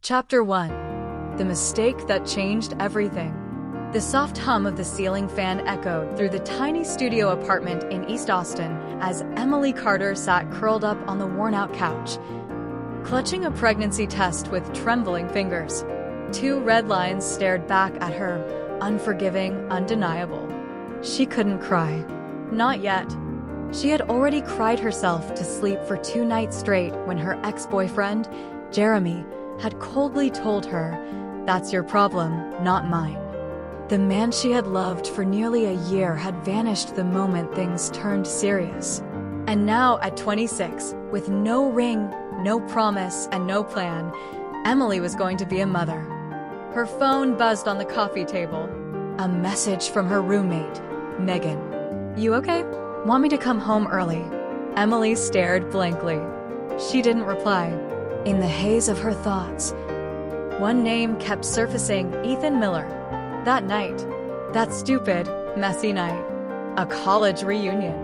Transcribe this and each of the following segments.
Chapter 1. The Mistake That Changed Everything. The soft hum of the ceiling fan echoed through the tiny studio apartment in East Austin as Emily Carter sat curled up on the worn-out couch, clutching a pregnancy test with trembling fingers. Two red lines stared back at her, unforgiving, undeniable. She couldn't cry. Not yet. She had already cried herself to sleep for 2 nights straight when her ex-boyfriend, Jeremy, had coldly told her, "That's your problem, not mine." The man she had loved for nearly a year had vanished the moment things turned serious. And now, at 26, with no ring, no promise, and no plan, Emily was going to be a mother. Her phone buzzed on the coffee table. A message from her roommate, Megan. "You okay? Want me to come home early?" Emily stared blankly. She didn't reply. In the haze of her thoughts, one name kept surfacing: Ethan Miller. That night. That stupid, messy night. A college reunion.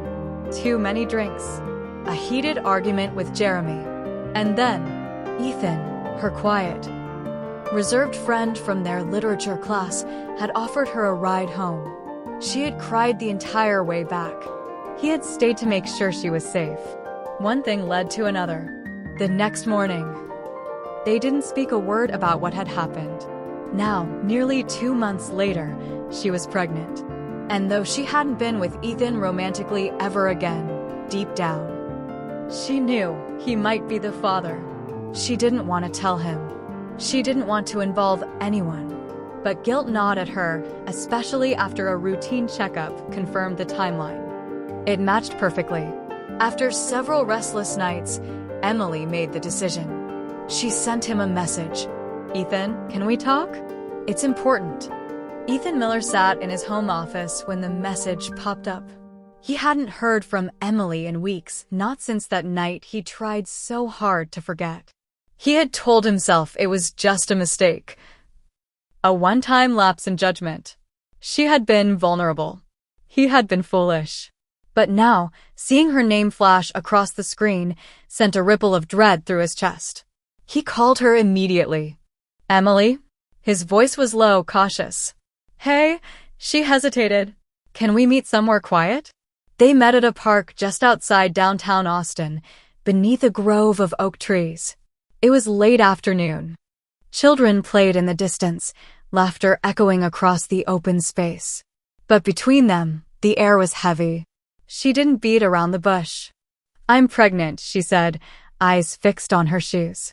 Too many drinks. A heated argument with Jeremy. And then, Ethan, her quiet, reserved friend from their literature class, had offered her a ride home. She had cried the entire way back. He had stayed to make sure she was safe. One thing led to another. The next morning, they didn't speak a word about what had happened. Now, nearly 2 months later, she was pregnant. And though she hadn't been with Ethan romantically ever again, deep down, she knew he might be the father. She didn't want to tell him. She didn't want to involve anyone. But guilt gnawed at her, especially after a routine checkup confirmed the timeline. It matched perfectly. After several restless nights, Emily made the decision. She sent him a message. "Ethan, can we talk? It's important." Ethan Miller sat in his home office when the message popped up. He hadn't heard from Emily in weeks, not since that night he tried so hard to forget. He had told himself it was just a mistake. A one-time lapse in judgment. She had been vulnerable. He had been foolish. But now, seeing her name flash across the screen sent a ripple of dread through his chest. He called her immediately. "Emily?" His voice was low, cautious. "Hey," she hesitated. "Can we meet somewhere quiet?" They met at a park just outside downtown Austin, beneath a grove of oak trees. It was late afternoon. Children played in the distance, laughter echoing across the open space. But between them, the air was heavy. She didn't beat around the bush. "I'm pregnant," she said, eyes fixed on her shoes.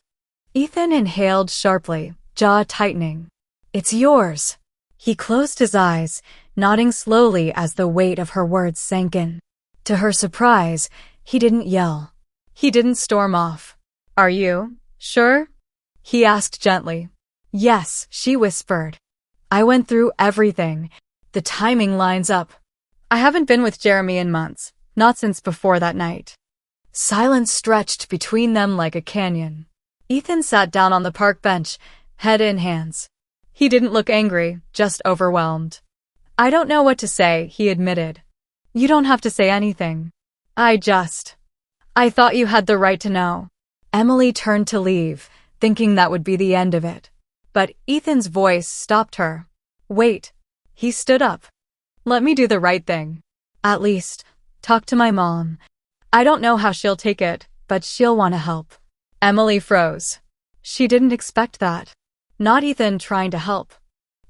Ethan inhaled sharply, jaw tightening. "It's yours." He closed his eyes, nodding slowly as the weight of her words sank in. To her surprise, he didn't yell. He didn't storm off. "Are you sure?" he asked gently. "Yes," she whispered. "I went through everything. The timing lines up. I haven't been with Jeremy in months, not since before that night." Silence stretched between them like a canyon. Ethan sat down on the park bench, head in hands. He didn't look angry, just overwhelmed. "I don't know what to say," he admitted. "You don't have to say anything. I thought you had the right to know." Emily turned to leave, thinking that would be the end of it. But Ethan's voice stopped her. "Wait." He stood up. "Let me do the right thing. At least, talk to my mom. I don't know how she'll take it, but she'll want to help." Emily froze. She didn't expect that. Not Ethan trying to help.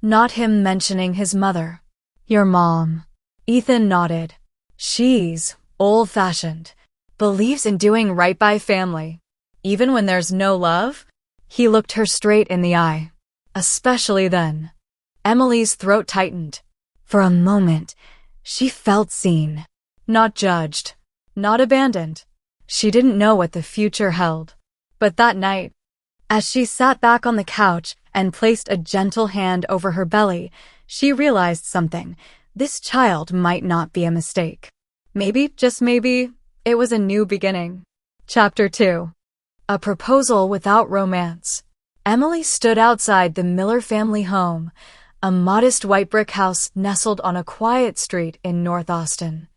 Not him mentioning his mother. "Your mom." Ethan nodded. "She's old-fashioned. Believes in doing right by family. Even when there's no love?" He looked her straight in the eye. "Especially then." Emily's throat tightened. For a moment, she felt seen. Not judged. Not abandoned. She didn't know what the future held. But that night, as she sat back on the couch and placed a gentle hand over her belly, she realized something. This child might not be a mistake. Maybe, just maybe, it was a new beginning. Chapter 2. A proposal without romance. Emily stood outside the Miller family home, a modest white brick house nestled on a quiet street in North Austin.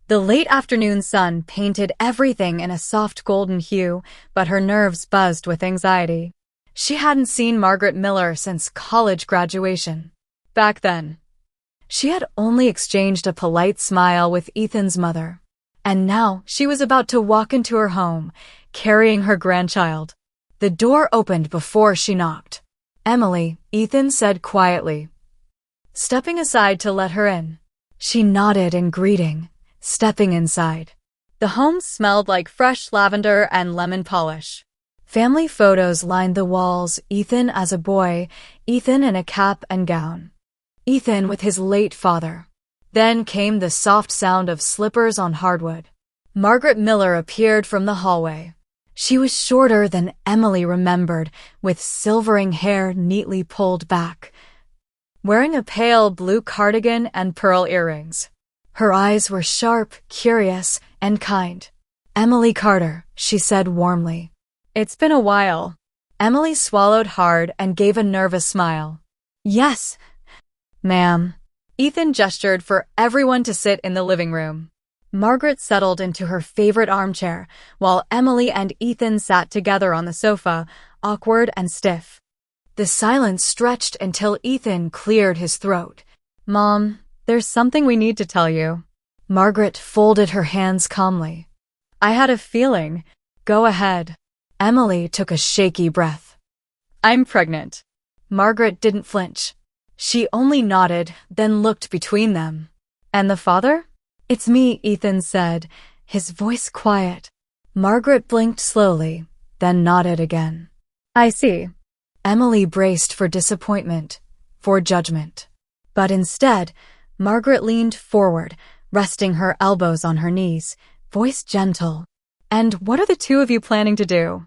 The late afternoon sun painted everything in a soft golden hue, but her nerves buzzed with anxiety. She hadn't seen Margaret Miller since college graduation. Back then, she had only exchanged a polite smile with Ethan's mother. And now she was about to walk into her home, carrying her grandchild. The door opened before she knocked. "Emily," Ethan said quietly, stepping aside to let her in. She nodded in greeting, stepping inside. The home smelled like fresh lavender and lemon polish. Family photos lined the walls, Ethan as a boy, Ethan in a cap and gown. Ethan with his late father. Then came the soft sound of slippers on hardwood. Margaret Miller appeared from the hallway. She was shorter than Emily remembered, with silvering hair neatly pulled back, wearing a pale blue cardigan and pearl earrings. Her eyes were sharp, curious, and kind. "Emily Carter," she said warmly. "It's been a while." Emily swallowed hard and gave a nervous smile. "Yes, ma'am." Ethan gestured for everyone to sit in the living room. Margaret settled into her favorite armchair, while Emily and Ethan sat together on the sofa, awkward and stiff. The silence stretched until Ethan cleared his throat. "Mom, there's something we need to tell you." Margaret folded her hands calmly. "I had a feeling. Go ahead." Emily took a shaky breath. "I'm pregnant." Margaret didn't flinch. She only nodded, then looked between them. "And the father?" "It's me," Ethan said, his voice quiet. Margaret blinked slowly, then nodded again. "I see." Emily braced for disappointment, for judgment. But instead, Margaret leaned forward, resting her elbows on her knees, voice gentle. "And what are the two of you planning to do?"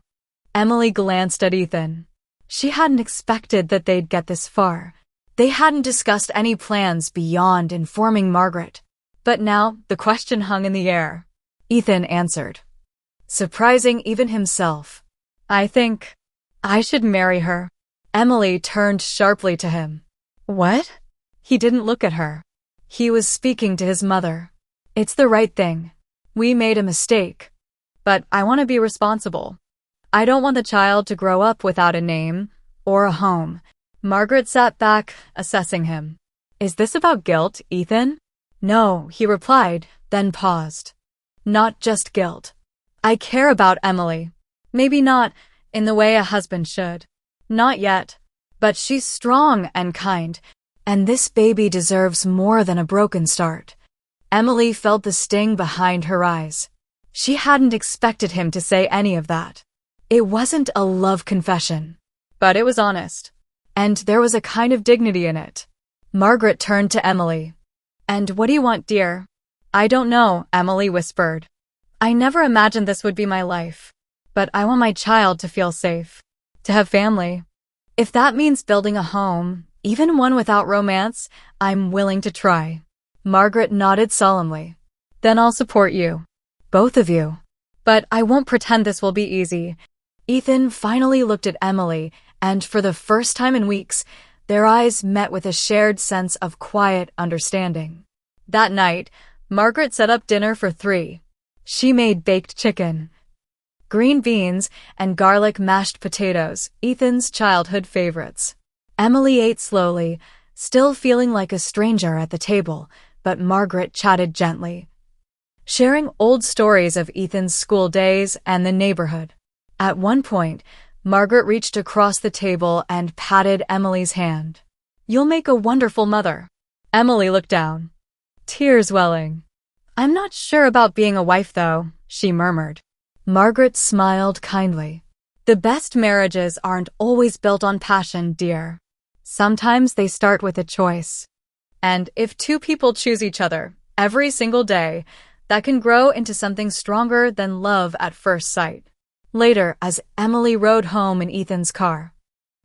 Emily glanced at Ethan. She hadn't expected that they'd get this far. They hadn't discussed any plans beyond informing Margaret. But now the question hung in the air. Ethan answered, surprising even himself. "I think I should marry her." Emily turned sharply to him. "What?" He didn't look at her. He was speaking to his mother. "It's the right thing. We made a mistake. But I want to be responsible. I don't want the child to grow up without a name or a home." Margaret sat back, assessing him. "Is this about guilt, Ethan?" "No," he replied, then paused. "Not just guilt. I care about Emily. Maybe not in the way a husband should. Not yet. But she's strong and kind, and this baby deserves more than a broken start." Emily felt the sting behind her eyes. She hadn't expected him to say any of that. It wasn't a love confession, but it was honest. And there was a kind of dignity in it. Margaret turned to Emily. "And what do you want, dear?" "I don't know," Emily whispered. "I never imagined this would be my life. But I want my child to feel safe, to have family. If that means building a home, even one without romance, I'm willing to try." Margaret nodded solemnly. "Then I'll support you. Both of you. But I won't pretend this will be easy." Ethan finally looked at Emily, and for the first time in weeks, their eyes met with a shared sense of quiet understanding. That night, Margaret set up dinner for 3. She made baked chicken, green beans, and garlic mashed potatoes, Ethan's childhood favorites. Emily ate slowly, still feeling like a stranger at the table, but Margaret chatted gently, sharing old stories of Ethan's school days and the neighborhood. At one point, Margaret reached across the table and patted Emily's hand. "You'll make a wonderful mother." Emily looked down, tears welling. "I'm not sure about being a wife, though," she murmured. Margaret smiled kindly. "The best marriages aren't always built on passion, dear. Sometimes they start with a choice. And if 2 people choose each other every single day, that can grow into something stronger than love at first sight." Later, as Emily rode home in Ethan's car,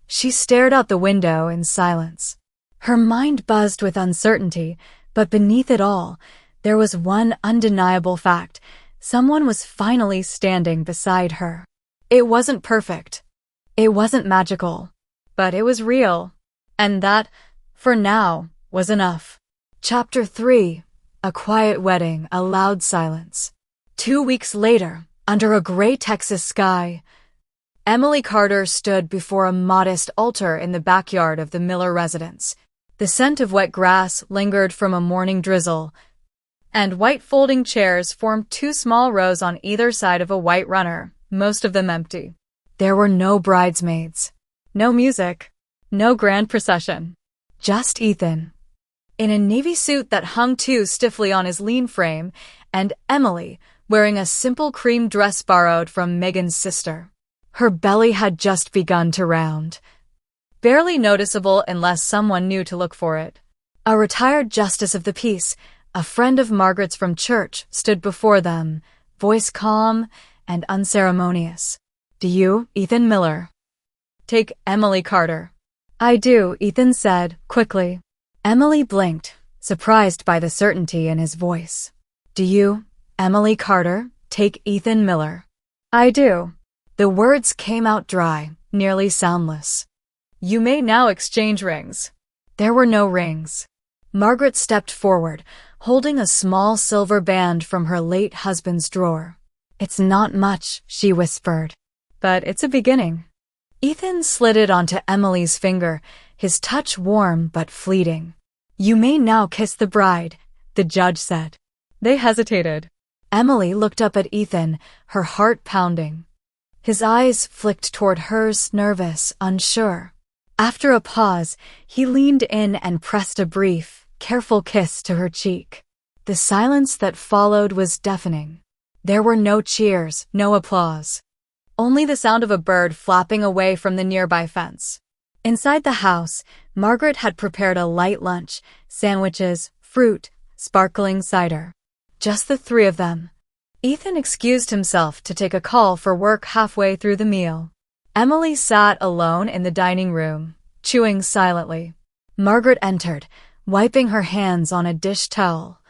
she stared out the window in silence. Her mind buzzed with uncertainty, but beneath it all, there was one undeniable fact. Someone was finally standing beside her. It wasn't perfect. It wasn't magical. But it was real. And that, for now, was enough. Chapter 3. A quiet wedding, a loud silence. 2 weeks later, under a gray Texas sky, Emily Carter stood before a modest altar in the backyard of the Miller residence. The scent of wet grass lingered from a morning drizzle, and white folding chairs formed two small rows on either side of a white runner, most of them empty. There were no bridesmaids, no music, no grand procession. Just Ethan, in a navy suit that hung too stiffly on his lean frame, and Emily, wearing a simple cream dress borrowed from Megan's sister. Her belly had just begun to round, barely noticeable unless someone knew to look for it. A retired justice of the peace, a friend of Margaret's from church, stood before them, voice calm and unceremonious. "Do you, Ethan Miller, take Emily Carter?" "I do," Ethan said, quickly. Emily blinked, surprised by the certainty in his voice. "Do you, Emily Carter, take Ethan Miller?" "I do." The words came out dry, nearly soundless. "You may now exchange rings." There were no rings. Margaret stepped forward, holding a small silver band from her late husband's drawer. "It's not much," she whispered, "but it's a beginning." Ethan slid it onto Emily's finger, his touch warm but fleeting. "You may now kiss the bride," the judge said. They hesitated. Emily looked up at Ethan, her heart pounding. His eyes flicked toward hers, nervous, unsure. After a pause, he leaned in and pressed a brief, careful kiss to her cheek. The silence that followed was deafening. There were no cheers, no applause. Only the sound of a bird flapping away from the nearby fence. Inside the house, Margaret had prepared a light lunch, sandwiches, fruit, sparkling cider. Just the three of them. Ethan excused himself to take a call for work halfway through the meal. Emily sat alone in the dining room, chewing silently. Margaret entered, wiping her hands on a dish towel,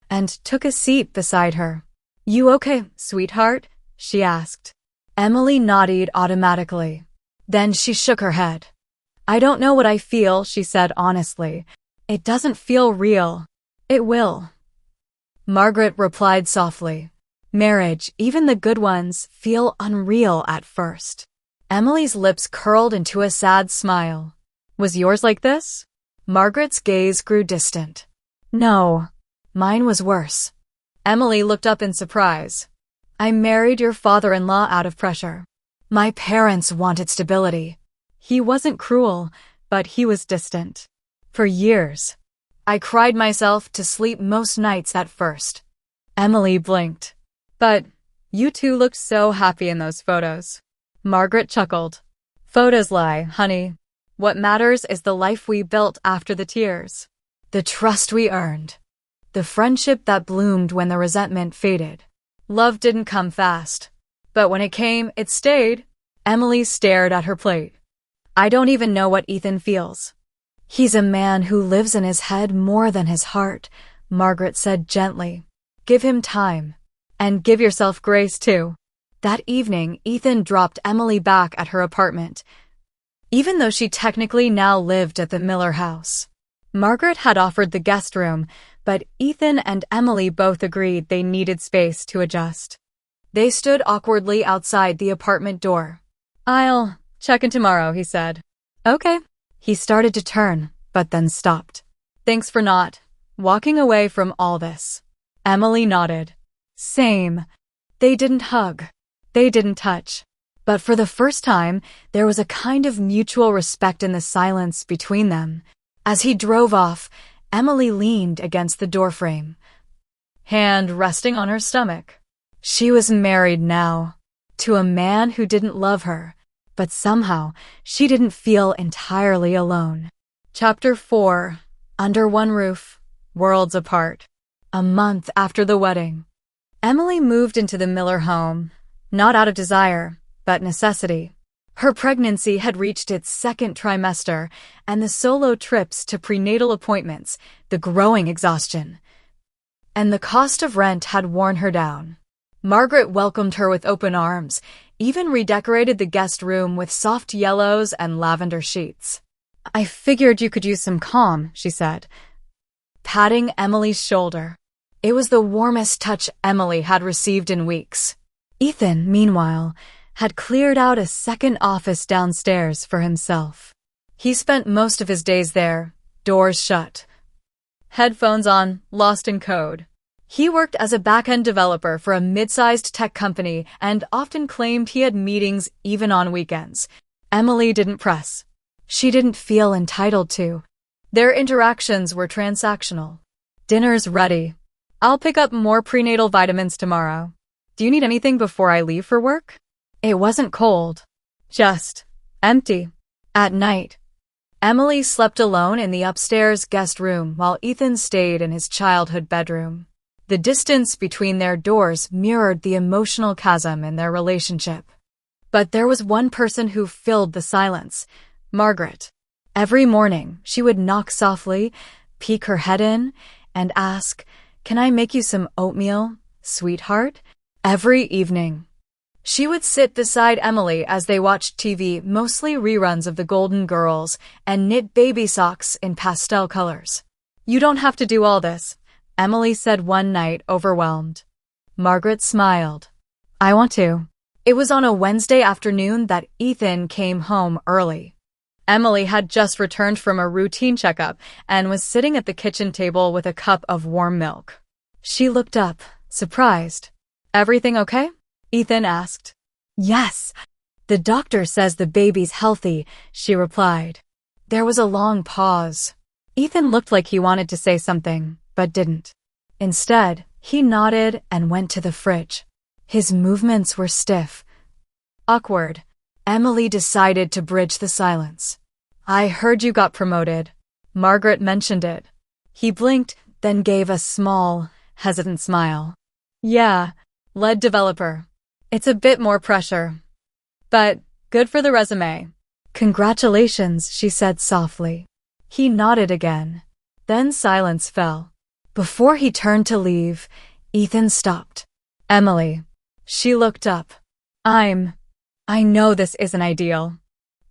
and took a seat beside her. "You okay, sweetheart?" she asked. Emily nodded automatically. Then she shook her head. "I don't know what I feel," she said honestly. "It doesn't feel real." "It will," Margaret replied softly. "Marriage, even the good ones, feel unreal at first." Emily's lips curled into a sad smile. "Was yours like this?" Margaret's gaze grew distant. "No, mine was worse." Emily looked up in surprise. "I married your father-in-law out of pressure. My parents wanted stability. He wasn't cruel, but he was distant. For years, I cried myself to sleep most nights at first." Emily blinked. "But you two looked so happy in those photos." Margaret chuckled. "Photos lie, honey. What matters is the life we built after the tears. The trust we earned. The friendship that bloomed when the resentment faded. Love didn't come fast, but when it came, it stayed." Emily stared at her plate. "I don't even know what Ethan feels." "He's a man who lives in his head more than his heart," Margaret said gently. "Give him time. And give yourself grace, too." That evening, Ethan dropped Emily back at her apartment, even though she technically now lived at the Miller house. Margaret had offered the guest room, but Ethan and Emily both agreed they needed space to adjust. They stood awkwardly outside the apartment door. "I'll check in tomorrow," he said. "Okay." He started to turn, but then stopped. "Thanks for not walking away from all this." Emily nodded. "Same." They didn't hug. They didn't touch. But for the first time, there was a kind of mutual respect in the silence between them. As he drove off, Emily leaned against the doorframe, hand resting on her stomach. She was married now, to a man who didn't love her, but somehow she didn't feel entirely alone. Chapter 4. Under One Roof, Worlds Apart. A month after the wedding, Emily moved into the Miller home, not out of desire, but necessity. Her pregnancy had reached its second trimester, and the solo trips to prenatal appointments, the growing exhaustion, and the cost of rent had worn her down. Margaret welcomed her with open arms, even redecorated the guest room with soft yellows and lavender sheets. "I figured you could use some calm," she said, patting Emily's shoulder. It was the warmest touch Emily had received in weeks. Ethan, meanwhile, had cleared out a second office downstairs for himself. He spent most of his days there, doors shut, headphones on, lost in code. He worked as a back-end developer for a mid-sized tech company and often claimed he had meetings even on weekends. Emily didn't press. She didn't feel entitled to. Their interactions were transactional. Dinner's ready. I'll pick up more prenatal vitamins tomorrow. Do you need anything before I leave for work? It wasn't cold. Just empty. At night, Emily slept alone in the upstairs guest room while Ethan stayed in his childhood bedroom. The distance between their doors mirrored the emotional chasm in their relationship. But there was one person who filled the silence: Margaret. Every morning, she would knock softly, peek her head in, and ask, "Can I make you some oatmeal, sweetheart?" Every evening, she would sit beside Emily as they watched TV, mostly reruns of The Golden Girls, and knit baby socks in pastel colors. "You don't have to do all this," Emily said one night, overwhelmed. Margaret smiled. "I want to." It was on a Wednesday afternoon that Ethan came home early. Emily had just returned from a routine checkup and was sitting at the kitchen table with a cup of warm milk. She looked up, surprised. "Everything okay?" Ethan asked. "Yes. The doctor says the baby's healthy," she replied. There was a long pause. Ethan looked like he wanted to say something, but didn't. Instead, he nodded and went to the fridge. His movements were stiff. Awkward. Emily decided to bridge the silence. "I heard you got promoted." Margaret mentioned it. He blinked, then gave a small, hesitant smile. "Yeah, lead developer. It's a bit more pressure. But good for the resume." "Congratulations," she said softly. He nodded again. Then silence fell. Before he turned to leave, Ethan stopped. "Emily." She looked up. I know this isn't ideal,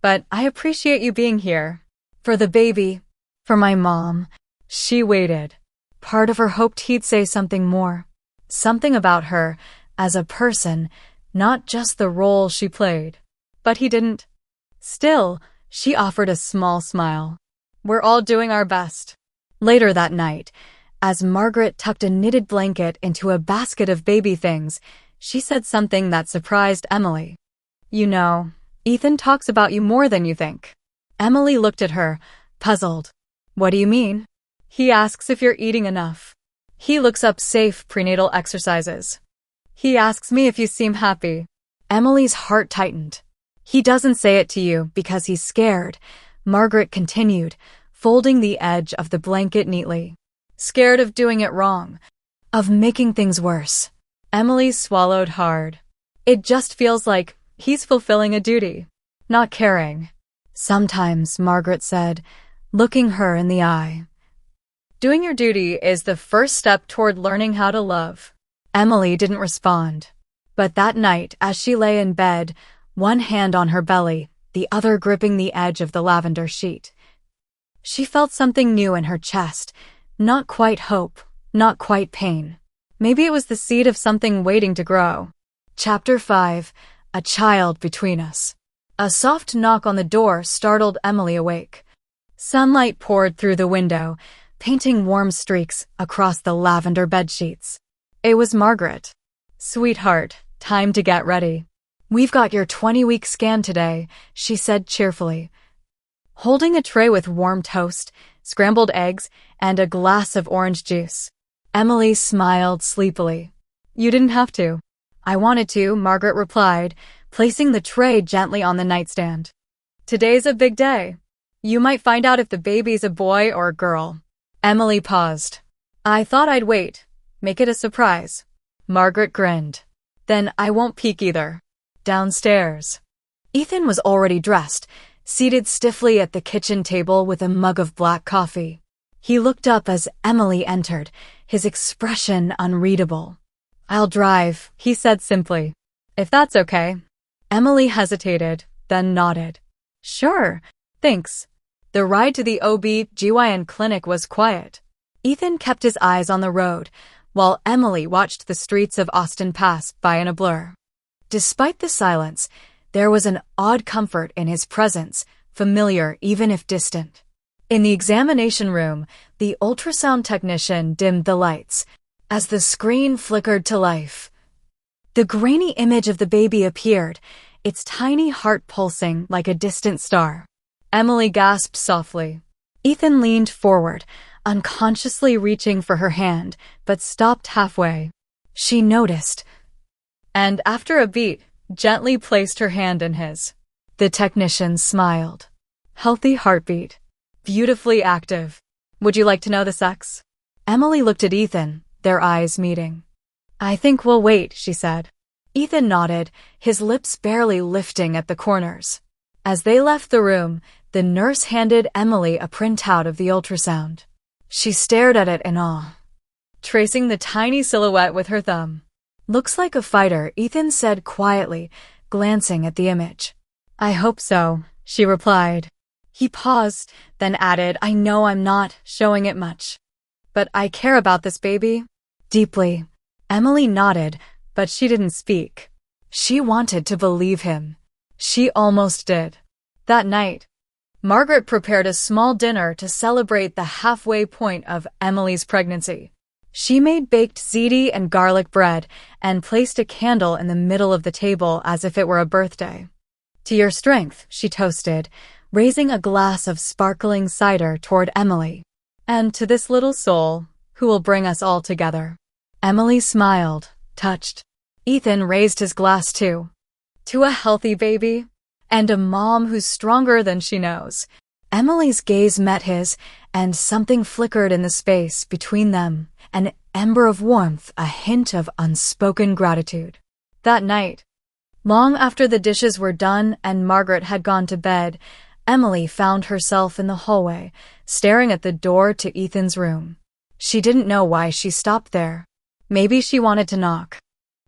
but I appreciate you being here. For the baby, for my mom." She waited. Part of her hoped he'd say something more. Something about her, as a person, not just the role she played. But he didn't. Still, she offered a small smile. "We're all doing our best." Later that night, as Margaret tucked a knitted blanket into a basket of baby things, she said something that surprised Emily. "You know, Ethan talks about you more than you think." Emily looked at her, puzzled. "What do you mean?" "He asks if you're eating enough. He looks up safe prenatal exercises. He asks me if you seem happy." Emily's heart tightened. "He doesn't say it to you because he's scared," Margaret continued, folding the edge of the blanket neatly. "Scared of doing it wrong, of making things worse." Emily swallowed hard. "It just feels like he's fulfilling a duty, not caring." "Sometimes," Margaret said, looking her in the eye. "Doing your duty is the first step toward learning how to love." Emily didn't respond. But that night, as she lay in bed, one hand on her belly, the other gripping the edge of the lavender sheet, she felt something new in her chest. Not quite hope, not quite pain. Maybe it was the seed of something waiting to grow. Chapter 5. A Child Between Us. A soft knock on the door startled Emily awake. Sunlight poured through the window, painting warm streaks across the lavender bedsheets. It was Margaret. "Sweetheart, time to get ready. We've got your 20-week scan today," she said cheerfully. Holding a tray with warm toast, scrambled eggs, and a glass of orange juice. Emily smiled sleepily. "You didn't have to." "I wanted to," Margaret replied, placing the tray gently on the nightstand. "Today's a big day. You might find out if the baby's a boy or a girl." Emily paused. "I thought I'd wait. Make it a surprise." Margaret grinned. "Then I won't peek either." Downstairs, Ethan was already dressed, seated stiffly at the kitchen table with a mug of black coffee. He looked up as Emily entered, his expression unreadable. "I'll drive," he said simply. "If that's okay." Emily hesitated, then nodded. "Sure, thanks." The ride to the OB/GYN clinic was quiet. Ethan kept his eyes on the road, while Emily watched the streets of Austin pass by in a blur. Despite the silence, there was an odd comfort in his presence, familiar even if distant. In the examination room, the ultrasound technician dimmed the lights. As the screen flickered to life, the grainy image of the baby appeared, its tiny heart pulsing like a distant star. Emily gasped softly. Ethan leaned forward, unconsciously reaching for her hand, but stopped halfway. She noticed, and after a beat, gently placed her hand in his. The technician smiled. Healthy heartbeat. Beautifully active. Would you like to know the sex? Emily looked at Ethan, their eyes meeting. I think we'll wait, she said. Ethan nodded, his lips barely lifting at the corners. As they left the room, the nurse handed Emily a printout of the ultrasound. She stared at it in awe, tracing the tiny silhouette with her thumb. Looks like a fighter, Ethan said quietly, glancing at the image. I hope so, she replied. He paused, then added, I know I'm not showing it much, but I care about this baby deeply. Emily nodded, but she didn't speak. She wanted to believe him. She almost did. That night, Margaret prepared a small dinner to celebrate the halfway point of Emily's pregnancy. She made baked ziti and garlic bread and placed a candle in the middle of the table as if it were a birthday. To your strength, she toasted, raising a glass of sparkling cider toward Emily. And to this little soul, who will bring us all together. Emily smiled, touched. Ethan raised his glass too. To a healthy baby, and a mom who's stronger than she knows. Emily's gaze met his, and something flickered in the space between them, an ember of warmth, a hint of unspoken gratitude. That night, long after the dishes were done and Margaret had gone to bed, Emily found herself in the hallway, staring at the door to Ethan's room. She didn't know why she stopped there. Maybe she wanted to knock.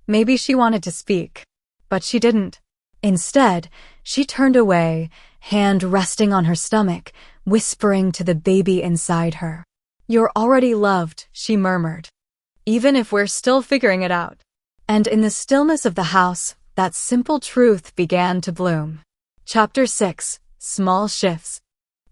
Maybe she wanted to speak. But she didn't. Instead, she turned away, hand resting on her stomach, whispering to the baby inside her. You're already loved, she murmured. Even if we're still figuring it out. And in the stillness of the house, that simple truth began to bloom. Chapter 6. Small shifts.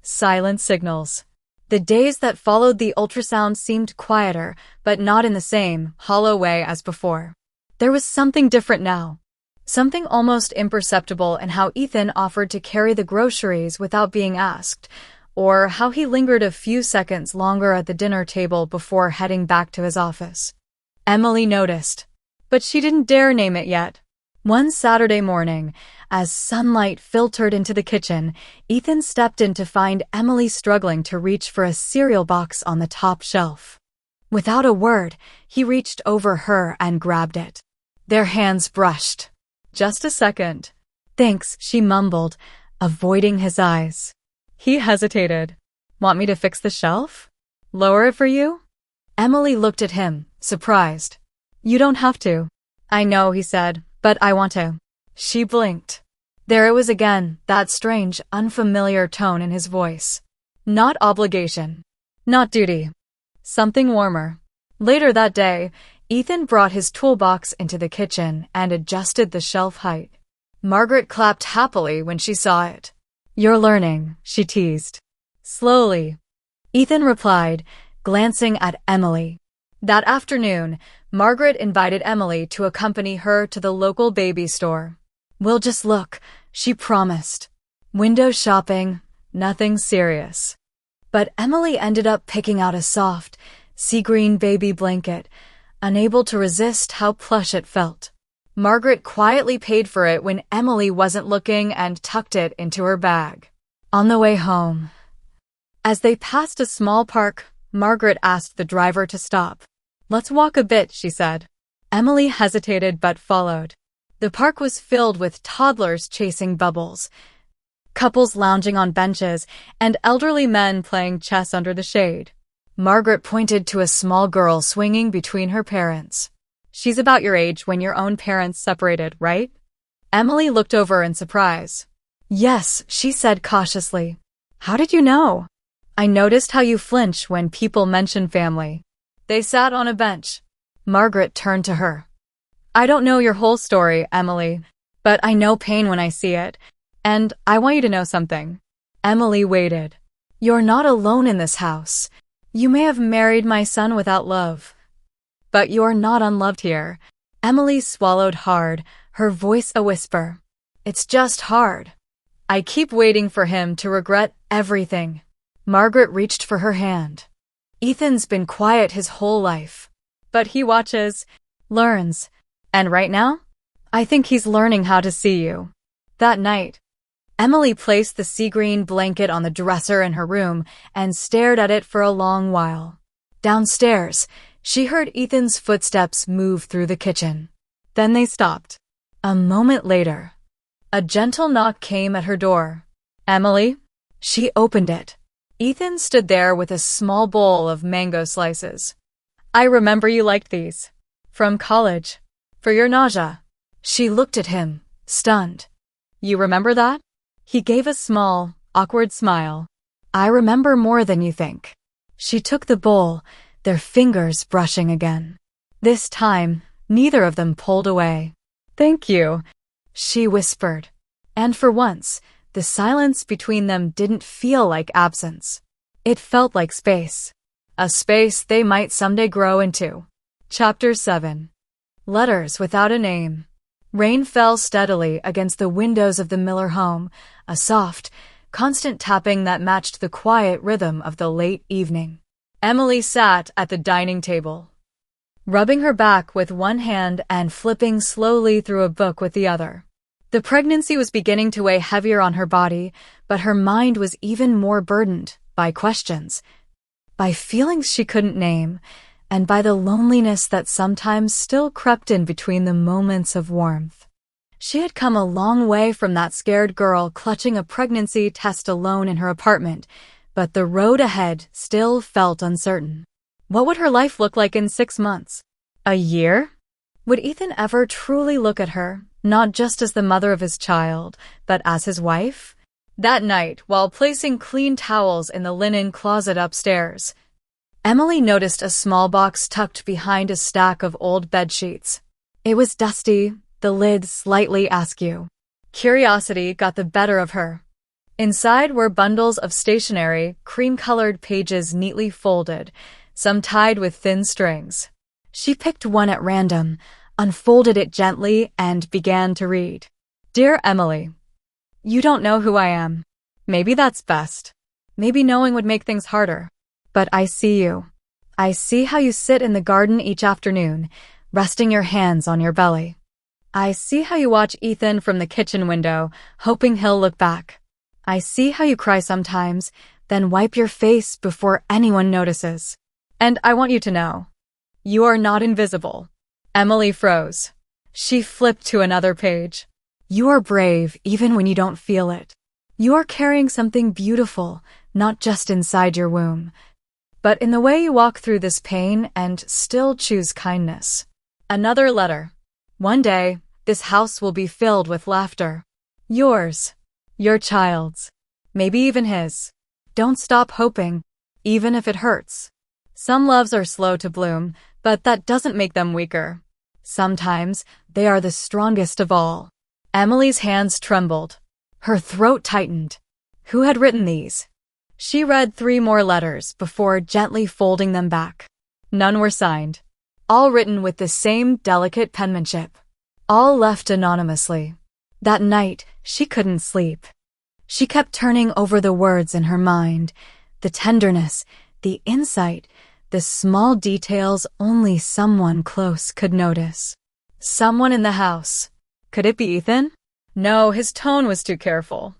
Silent signals. The days that followed the ultrasound seemed quieter, but not in the same, hollow way as before. There was something different now. Something almost imperceptible in how Ethan offered to carry the groceries without being asked, or how he lingered a few seconds longer at the dinner table before heading back to his office. Emily noticed, but she didn't dare name it yet. One Saturday morning, as sunlight filtered into the kitchen, Ethan stepped in to find Emily struggling to reach for a cereal box on the top shelf. Without a word, he reached over her and grabbed it. Their hands brushed. Just a second. Thanks, she mumbled, avoiding his eyes. He hesitated. Want me to fix the shelf? Lower it for you? Emily looked at him, surprised. You don't have to. I know, he said, but I want to. She blinked. There it was again, that strange, unfamiliar tone in his voice. Not obligation. Not duty. Something warmer. Later that day, Ethan brought his toolbox into the kitchen and adjusted the shelf height. Margaret clapped happily when she saw it. You're learning, she teased. Slowly. Ethan replied, glancing at Emily. That afternoon, Margaret invited Emily to accompany her to the local baby store. We'll just look, she promised. Window shopping, nothing serious. But Emily ended up picking out a soft, sea green baby blanket, unable to resist how plush it felt. Margaret quietly paid for it when Emily wasn't looking and tucked it into her bag. On the way home, as they passed a small park, Margaret asked the driver to stop. Let's walk a bit, she said. Emily hesitated but followed. The park was filled with toddlers chasing bubbles, couples lounging on benches, and elderly men playing chess under the shade. Margaret pointed to a small girl swinging between her parents. She's about your age when your own parents separated, right? Emily looked over in surprise. Yes, she said cautiously. How did you know? I noticed how you flinch when people mention family. They sat on a bench. Margaret turned to her. I don't know your whole story, Emily, but I know pain when I see it. And I want you to know something. Emily waited. You're not alone in this house. You may have married my son without love, but you're not unloved here. Emily swallowed hard, her voice a whisper. It's just hard. I keep waiting for him to regret everything. Margaret reached for her hand. Ethan's been quiet his whole life, but he watches, learns, and right now, I think he's learning how to see you. That night, Emily placed the sea green blanket on the dresser in her room and stared at it for a long while. Downstairs, she heard Ethan's footsteps move through the kitchen. Then they stopped. A moment later, a gentle knock came at her door. Emily? She opened it. Ethan stood there with a small bowl of mango slices. I remember you liked these. From college. For your nausea. She looked at him, stunned. You remember that? He gave a small, awkward smile. I remember more than you think. She took the bowl, their fingers brushing again. This time, neither of them pulled away. Thank you, she whispered. And for once, the silence between them didn't feel like absence. It felt like space. A space they might someday grow into. Chapter 7. Letters without a name. Rain fell steadily against the windows of the Miller home, a soft, constant tapping that matched the quiet rhythm of the late evening. Emily sat at the dining table, rubbing her back with one hand and flipping slowly through a book with the other. The pregnancy was beginning to weigh heavier on her body, but her mind was even more burdened by questions, by feelings she couldn't name, and by the loneliness that sometimes still crept in between the moments of warmth. She had come a long way from that scared girl clutching a pregnancy test alone in her apartment, but the road ahead still felt uncertain. What would her life look like in 6 months? A year? Would Ethan ever truly look at her, not just as the mother of his child, but as his wife? That night, while placing clean towels in the linen closet upstairs, Emily noticed a small box tucked behind a stack of old bedsheets. It was dusty, the lid slightly askew. Curiosity got the better of her. Inside were bundles of stationery, cream-colored pages neatly folded, some tied with thin strings. She picked one at random, unfolded it gently, and began to read. Dear Emily, you don't know who I am. Maybe that's best. Maybe knowing would make things harder. But I see you. I see how you sit in the garden each afternoon, resting your hands on your belly. I see how you watch Ethan from the kitchen window, hoping he'll look back. I see how you cry sometimes, then wipe your face before anyone notices. And I want you to know, you are not invisible. Emily froze. She flipped to another page. You are brave even when you don't feel it. You are carrying something beautiful, not just inside your womb, but in the way you walk through this pain and still choose kindness. Another letter. One day, this house will be filled with laughter. Yours. Your child's. Maybe even his. Don't stop hoping, even if it hurts. Some loves are slow to bloom, but that doesn't make them weaker. Sometimes, they are the strongest of all. Emily's hands trembled. Her throat tightened. Who had written these? She read 3 more letters before gently folding them back. None were signed. All written with the same delicate penmanship. All left anonymously. That night, she couldn't sleep. She kept turning over the words in her mind, the tenderness, the insight, the small details only someone close could notice. Someone in the house. Could it be Ethan? No, his tone was too careful.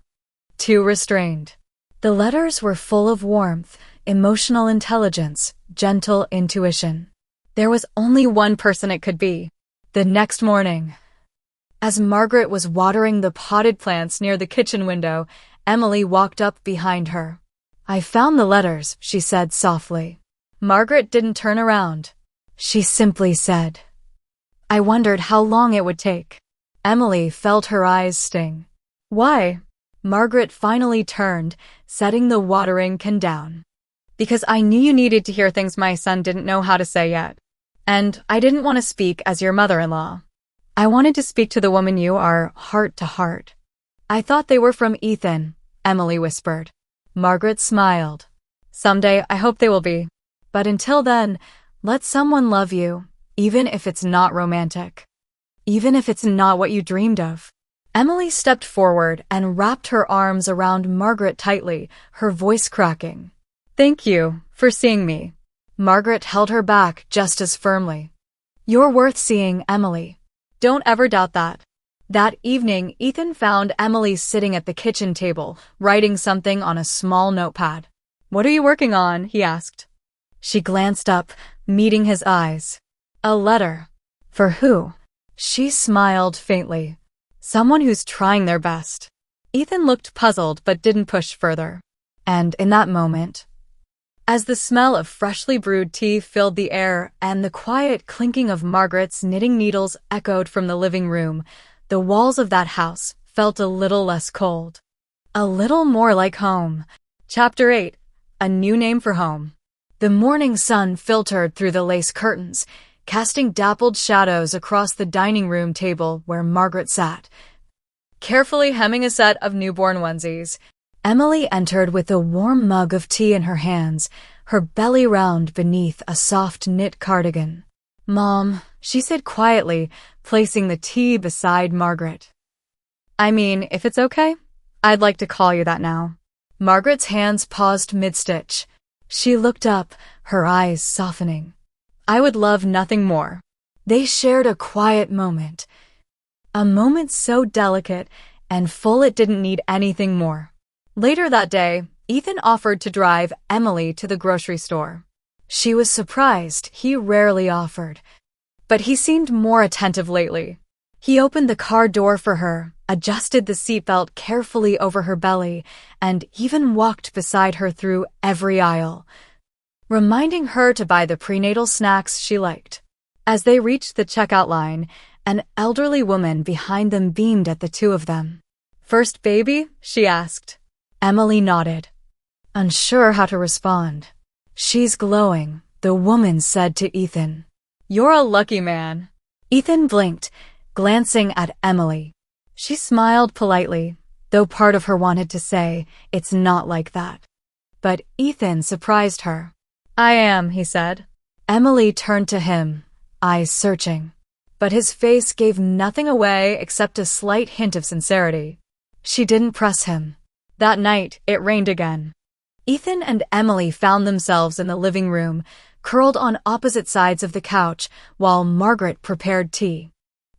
Too restrained. The letters were full of warmth, emotional intelligence, gentle intuition. There was only one person it could be. The next morning, as Margaret was watering the potted plants near the kitchen window, Emily walked up behind her. I found the letters, she said softly. Margaret didn't turn around. She simply said, I wondered how long it would take. Emily felt her eyes sting. Why? Margaret finally turned, setting the watering can down. Because I knew you needed to hear things my son didn't know how to say yet. And I didn't want to speak as your mother-in-law. I wanted to speak to the woman you are, heart to heart. I thought they were from Ethan, Emily whispered. Margaret smiled. Someday, I hope they will be. But until then, let someone love you, even if it's not romantic. Even if it's not what you dreamed of. Emily stepped forward and wrapped her arms around Margaret tightly, her voice cracking. Thank you for seeing me. Margaret held her back just as firmly. You're worth seeing, Emily. Don't ever doubt that. That evening, Ethan found Emily sitting at the kitchen table, writing something on a small notepad. What are you working on? He asked. She glanced up, meeting his eyes. A letter. For who? She smiled faintly. Someone who's trying their best. Ethan looked puzzled but didn't push further. And in that moment, as the smell of freshly brewed tea filled the air and the quiet clinking of Margaret's knitting needles echoed from the living room, the walls of that house felt a little less cold. A little more like home. Chapter 8. A new name for home. The morning sun filtered through the lace curtains, casting dappled shadows across the dining room table where Margaret sat, carefully hemming a set of newborn onesies. Emily entered with a warm mug of tea in her hands, her belly round beneath a soft knit cardigan. Mom, she said quietly, placing the tea beside Margaret. I mean, if it's okay, I'd like to call you that now. Margaret's hands paused mid-stitch. She looked up, her eyes softening. I would love nothing more. They shared a quiet moment. A moment so delicate and full it didn't need anything more. Later that day, Ethan offered to drive Emily to the grocery store. She was surprised. He rarely offered. But he seemed more attentive lately. He opened the car door for her, adjusted the seatbelt carefully over her belly, and even walked beside her through every aisle, reminding her to buy the prenatal snacks she liked. As they reached the checkout line, an elderly woman behind them beamed at the two of them. First baby? She asked. Emily nodded, unsure how to respond. She's glowing, the woman said to Ethan. You're a lucky man. Ethan blinked, glancing at Emily. She smiled politely, though part of her wanted to say, it's not like that. But Ethan surprised her. I am, he said. Emily turned to him, eyes searching. But his face gave nothing away except a slight hint of sincerity. She didn't press him. That night, it rained again. Ethan and Emily found themselves in the living room, curled on opposite sides of the couch, while Margaret prepared tea.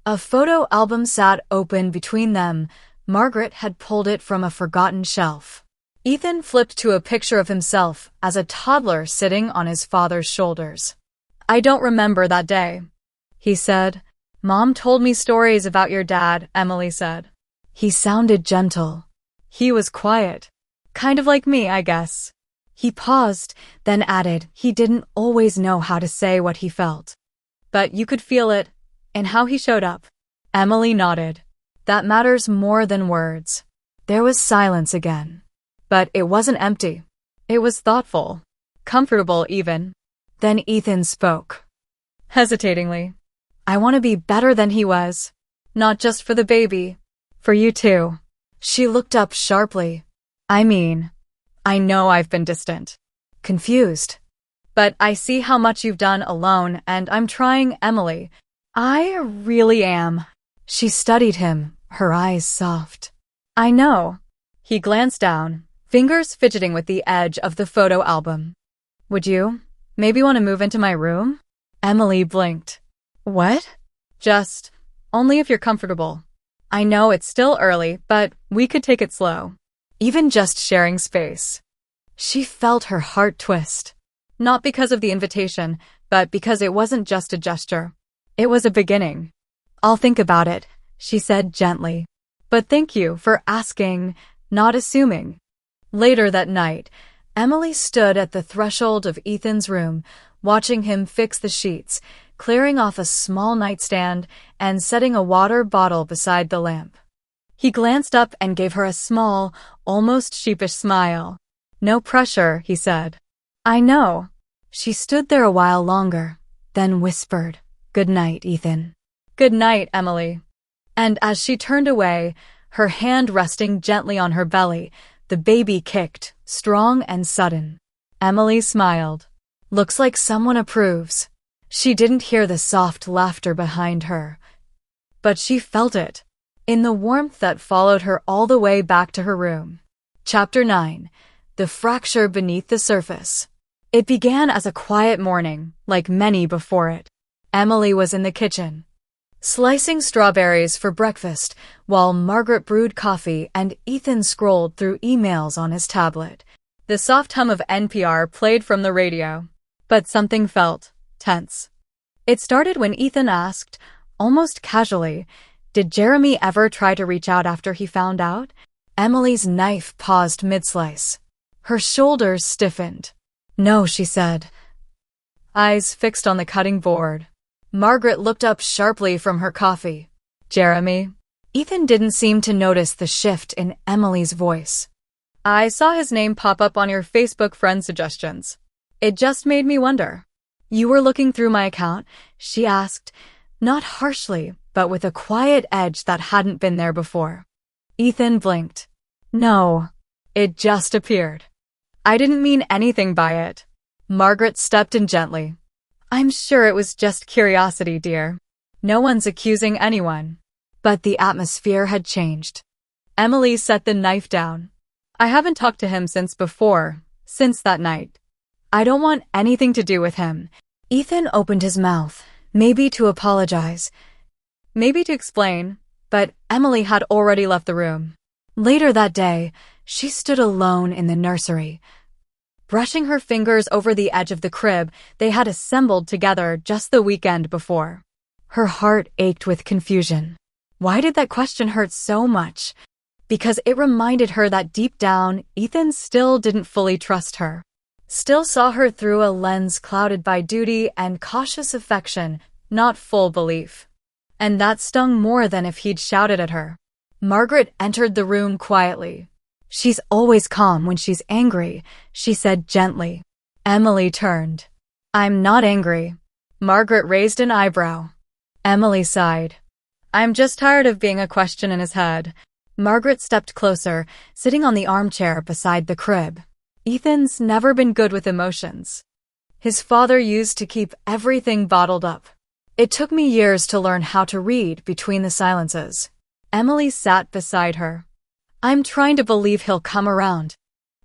A photo album sat open between them. Margaret had pulled it from a forgotten shelf. Ethan flipped to a picture of himself as a toddler sitting on his father's shoulders. I don't remember that day, he said. Mom told me stories about your dad, Emily said. He sounded gentle. He was quiet. Kind of like me, I guess. He paused, then added he didn't always know how to say what he felt. But you could feel it, in how he showed up. Emily nodded. That matters more than words. There was silence again. But it wasn't empty. It was thoughtful. Comfortable, even. Then Ethan spoke. Hesitatingly. I want to be better than he was. Not just for the baby. For you too. She looked up sharply. I mean, I know I've been distant. Confused. But I see how much you've done alone, and I'm trying, Emily. I really am. She studied him, her eyes soft. I know. He glanced down, fingers fidgeting with the edge of the photo album. Would you maybe want to move into my room? Emily blinked. What? Just, only if you're comfortable. I know it's still early, but we could take it slow. Even just sharing space. She felt her heart twist. Not because of the invitation, but because it wasn't just a gesture. It was a beginning. I'll think about it, she said gently. But thank you for asking, not assuming. Later that night, Emily stood at the threshold of Ethan's room, watching him fix the sheets, clearing off a small nightstand and setting a water bottle beside the lamp. He glanced up and gave her a small, almost sheepish smile. No pressure, he said. I know. She stood there a while longer, then whispered, Good night, Ethan. Good night, Emily. And as she turned away, her hand resting gently on her belly, the baby kicked, strong and sudden. Emily smiled. Looks like someone approves. She didn't hear the soft laughter behind her, but she felt it, in the warmth that followed her all the way back to her room. Chapter 9. The Fracture Beneath the Surface. It began as a quiet morning, like many before it. Emily was in the kitchen, slicing strawberries for breakfast, while Margaret brewed coffee and Ethan scrolled through emails on his tablet. The soft hum of NPR played from the radio, but something felt tense. It started when Ethan asked, almost casually, did Jeremy ever try to reach out after he found out? Emily's knife paused mid-slice. Her shoulders stiffened. No, she said, eyes fixed on the cutting board. Margaret looked up sharply from her coffee. Jeremy? Ethan didn't seem to notice the shift in Emily's voice. I saw his name pop up on your Facebook friend suggestions. It just made me wonder. You were looking through my account? She asked, not harshly, but with a quiet edge that hadn't been there before. Ethan blinked. No, it just appeared. I didn't mean anything by it. Margaret stepped in gently. I'm sure it was just curiosity, dear. No one's accusing anyone. But the atmosphere had changed. Emily set the knife down. I haven't talked to him since that night. I don't want anything to do with him. Ethan opened his mouth, maybe to apologize, maybe to explain, but Emily had already left the room. Later that day, she stood alone in the nursery, brushing her fingers over the edge of the crib they had assembled together just the weekend before. Her heart ached with confusion. Why did that question hurt so much? Because it reminded her that deep down, Ethan still didn't fully trust her. Still saw her through a lens clouded by duty and cautious affection, not full belief. And that stung more than if he'd shouted at her. Margaret entered the room quietly. She's always calm when she's angry, she said gently. Emily turned. I'm not angry. Margaret raised an eyebrow. Emily sighed. I'm just tired of being a question in his head. Margaret stepped closer, sitting on the armchair beside the crib. Ethan's never been good with emotions. His father used to keep everything bottled up. It took me years to learn how to read between the silences. Emily sat beside her. I'm trying to believe he'll come around.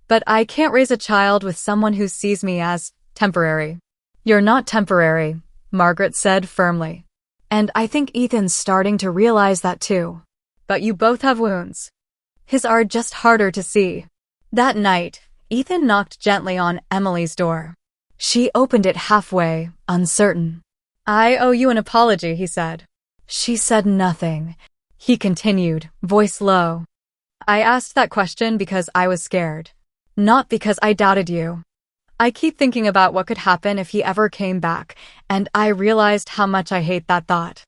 But I can't raise a child with someone who sees me as temporary. You're not temporary, Margaret said firmly. And I think Ethan's starting to realize that too. But you both have wounds. His are just harder to see. That night, Ethan knocked gently on Emily's door. She opened it halfway, uncertain. I owe you an apology, he said. She said nothing. He continued, voice low. I asked that question because I was scared. Not because I doubted you. I keep thinking about what could happen if he ever came back, and I realized how much I hate that thought.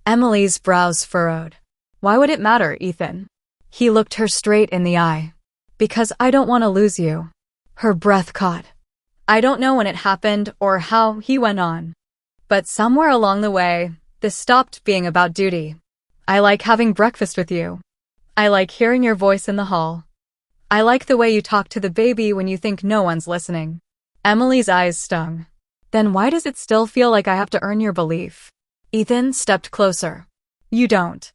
Emily's brows furrowed. Why would it matter, Ethan? He looked her straight in the eye. Because I don't want to lose you. Her breath caught. I don't know when it happened or how he went on. But somewhere along the way, this stopped being about duty. I like having breakfast with you. I like hearing your voice in the hall. I like the way you talk to the baby when you think no one's listening. Emily's eyes stung. Then why does it still feel like I have to earn your belief? Ethan stepped closer. You don't.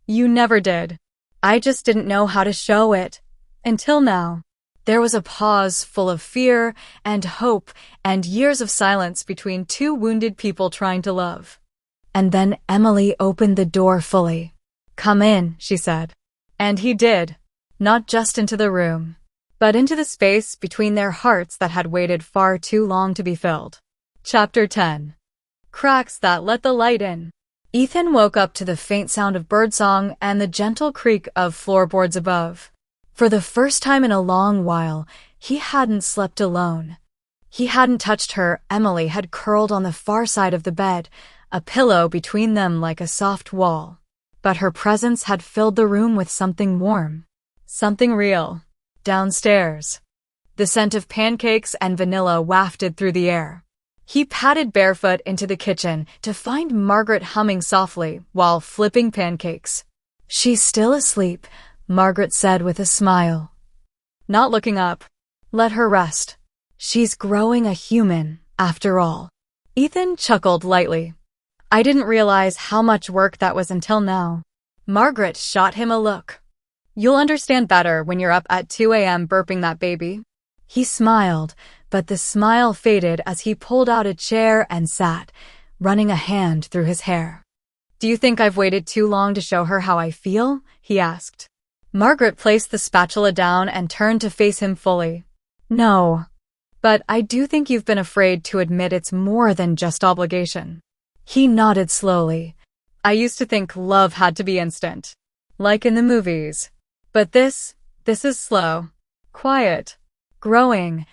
You never did. I just didn't know how to show it. Until now. There was a pause full of fear and hope and years of silence between two wounded people trying to love. And then Emily opened the door fully. Come in, she said. And he did. Not just into the room, but into the space between their hearts that had waited far too long to be filled. Chapter 10. Cracks that let the light in. Ethan woke up to the faint sound of birdsong and the gentle creak of floorboards above. For the first time in a long while, he hadn't slept alone. He hadn't touched her. Emily had curled on the far side of the bed, a pillow between them like a soft wall. But her presence had filled the room with something warm. Something real. Downstairs. The scent of pancakes and vanilla wafted through the air. He padded barefoot into the kitchen to find Margaret humming softly while flipping pancakes. "She's still asleep," Margaret said with a smile. Not looking up. "Let her rest. She's growing a human, after all." Ethan chuckled lightly. "I didn't realize how much work that was until now." Margaret shot him a look. "You'll understand better when you're up at 2 a.m. burping that baby." He smiled, but the smile faded as he pulled out a chair and sat, running a hand through his hair. "Do you think I've waited too long to show her how I feel?" he asked. Margaret placed the spatula down and turned to face him fully. "No. But I do think you've been afraid to admit it's more than just obligation." He nodded slowly. "I used to think love had to be instant, like in the movies. But this is slow, quiet, growing."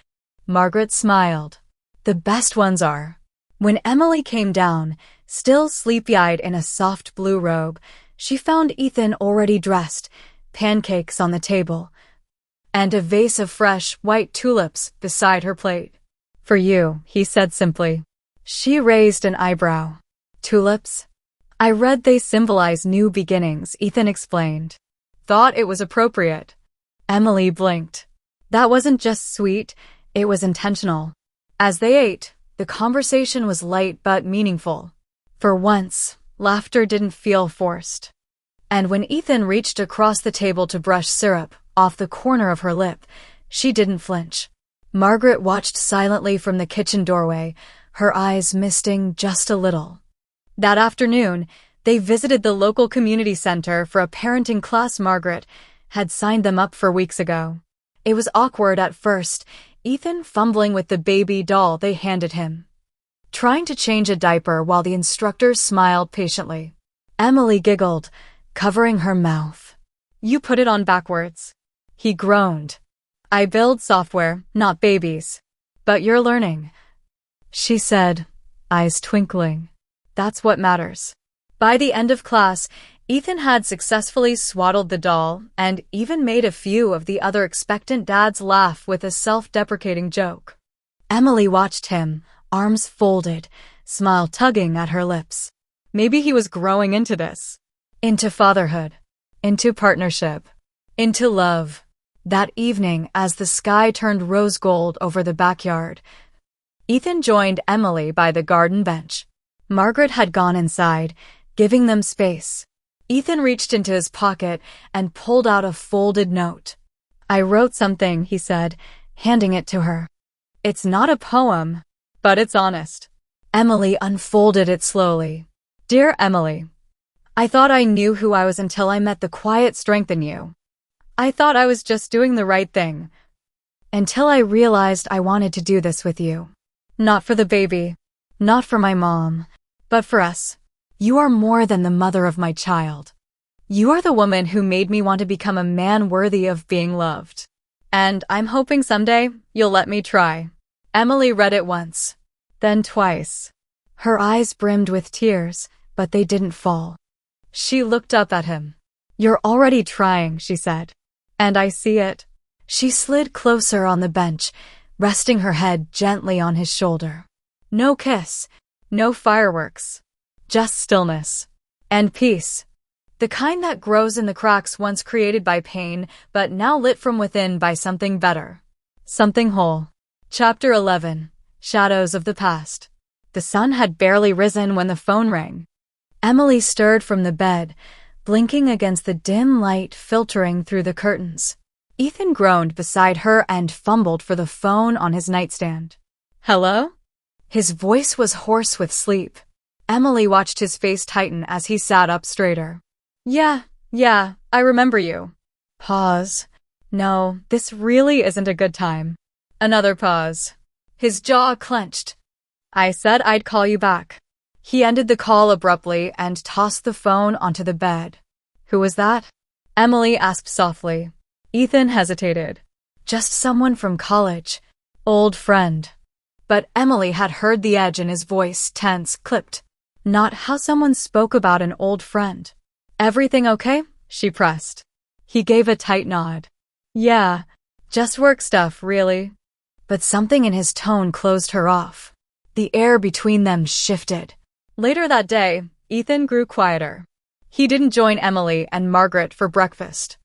Margaret smiled. "The best ones are." When Emily came down, still sleepy-eyed in a soft blue robe, she found Ethan already dressed, pancakes on the table, and a vase of fresh, white tulips beside her plate. "For you," he said simply. She raised an eyebrow. "Tulips?" "I read they symbolize new beginnings," Ethan explained. "Thought it was appropriate." Emily blinked. That wasn't just sweet, it was intentional. As they ate, the conversation was light but meaningful. For once, laughter didn't feel forced. And when Ethan reached across the table to brush syrup off the corner of her lip, she didn't flinch. Margaret watched silently from the kitchen doorway, her eyes misting just a little. That afternoon, they visited the local community center for a parenting class Margaret had signed them up for weeks ago. It was awkward at first, Ethan fumbling with the baby doll they handed him, trying to change a diaper while the instructor smiled patiently. Emily giggled, covering her mouth. "You put it on backwards." He groaned. "I build software, not babies. But you're learning," she said, eyes twinkling. "That's what matters." By the end of class, Ethan had successfully swaddled the doll and even made a few of the other expectant dads laugh with a self-deprecating joke. Emily watched him, arms folded, smile tugging at her lips. Maybe he was growing into this. Into fatherhood. Into partnership. Into love. That evening, as the sky turned rose gold over the backyard, Ethan joined Emily by the garden bench. Margaret had gone inside, giving them space. Ethan reached into his pocket and pulled out a folded note. "I wrote something," he said, handing it to her. "It's not a poem, but it's honest." Emily unfolded it slowly. "Dear Emily, I thought I knew who I was until I met the quiet strength in you. I thought I was just doing the right thing, until I realized I wanted to do this with you. Not for the baby, not for my mom, but for us. You are more than the mother of my child. You are the woman who made me want to become a man worthy of being loved. And I'm hoping someday you'll let me try." Emily read it once, then twice. Her eyes brimmed with tears, but they didn't fall. She looked up at him. "You're already trying," she said. "And I see it." She slid closer on the bench, resting her head gently on his shoulder. No kiss, no fireworks. Just stillness. And peace. The kind that grows in the cracks once created by pain, but now lit from within by something better. Something whole. Chapter 11. Shadows of the Past. The sun had barely risen when the phone rang. Emily stirred from the bed, blinking against the dim light filtering through the curtains. Ethan groaned beside her and fumbled for the phone on his nightstand. "Hello?" His voice was hoarse with sleep. Emily watched his face tighten as he sat up straighter. Yeah, I remember you." Pause. "No, this really isn't a good time." Another pause. His jaw clenched. "I said I'd call you back." He ended the call abruptly and tossed the phone onto the bed. "Who was that?" Emily asked softly. Ethan hesitated. "Just someone from college. Old friend." But Emily had heard the edge in his voice, tense, clipped. Not how someone spoke about an old friend. "Everything okay?" she pressed. He gave a tight nod. "Yeah, just work stuff, really." But something in his tone closed her off. The air between them shifted. Later that day, Ethan grew quieter. He didn't join Emily and Margaret for breakfast.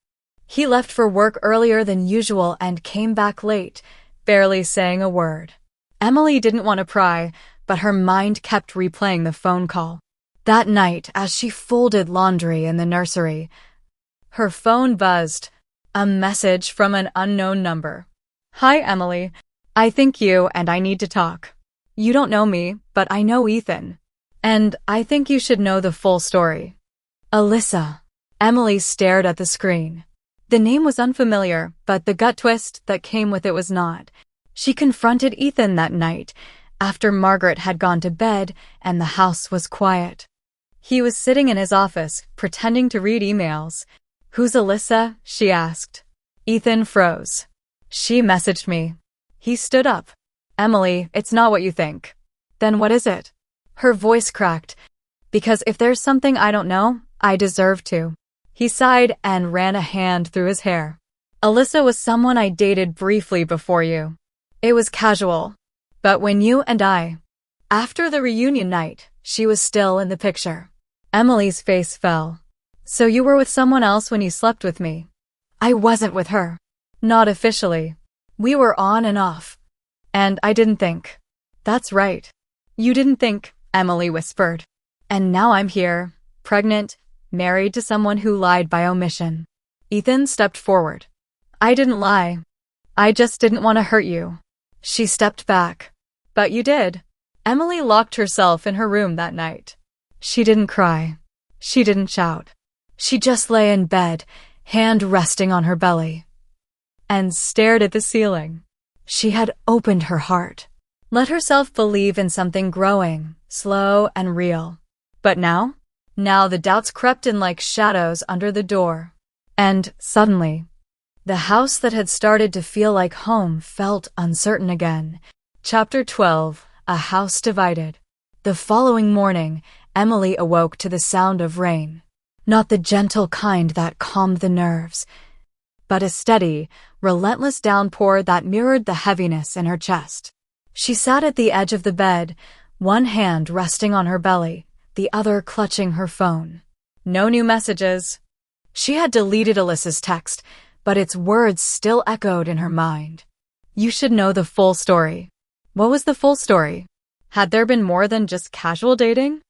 He left for work earlier than usual and came back late, barely saying a word. Emily didn't want to pry, but her mind kept replaying the phone call. That night, as she folded laundry in the nursery, her phone buzzed. A message from an unknown number. "Hi, Emily. I think you and I need to talk. You don't know me, but I know Ethan. And I think you should know the full story." Alyssa. Emily stared at the screen. The name was unfamiliar, but the gut twist that came with it was not. She confronted Ethan that night, after Margaret had gone to bed and the house was quiet. He was sitting in his office, pretending to read emails. "Who's Alyssa?" she asked. Ethan froze. "She messaged me." He stood up. "Emily, it's not what you think." "Then what is it?" Her voice cracked. "Because if there's something I don't know, I deserve to." He sighed and ran a hand through his hair. "Alyssa was someone I dated briefly before you. It was casual. But when you and I..." After the reunion night, she was still in the picture. Emily's face fell. "So you were with someone else when you slept with me?" "I wasn't with her. Not officially. We were on and off. And I didn't think." "That's right. You didn't think," Emily whispered. "And now I'm here, pregnant, married to someone who lied by omission." Ethan stepped forward. "I didn't lie. I just didn't want to hurt you." She stepped back. "But you did." Emily locked herself in her room that night. She didn't cry. She didn't shout. She just lay in bed, hand resting on her belly, and stared at the ceiling. She had opened her heart, let herself believe in something growing, slow and real. But now the doubts crept in like shadows under the door. And suddenly, the house that had started to feel like home felt uncertain again. Chapter 12. A House Divided. The following morning, Emily awoke to the sound of rain. Not the gentle kind that calmed the nerves, but a steady, relentless downpour that mirrored the heaviness in her chest. She sat at the edge of the bed, one hand resting on her belly, the other clutching her phone. No new messages. She had deleted Alyssa's text, but its words still echoed in her mind. You should know the full story. What was the full story? Had there been more than just casual dating?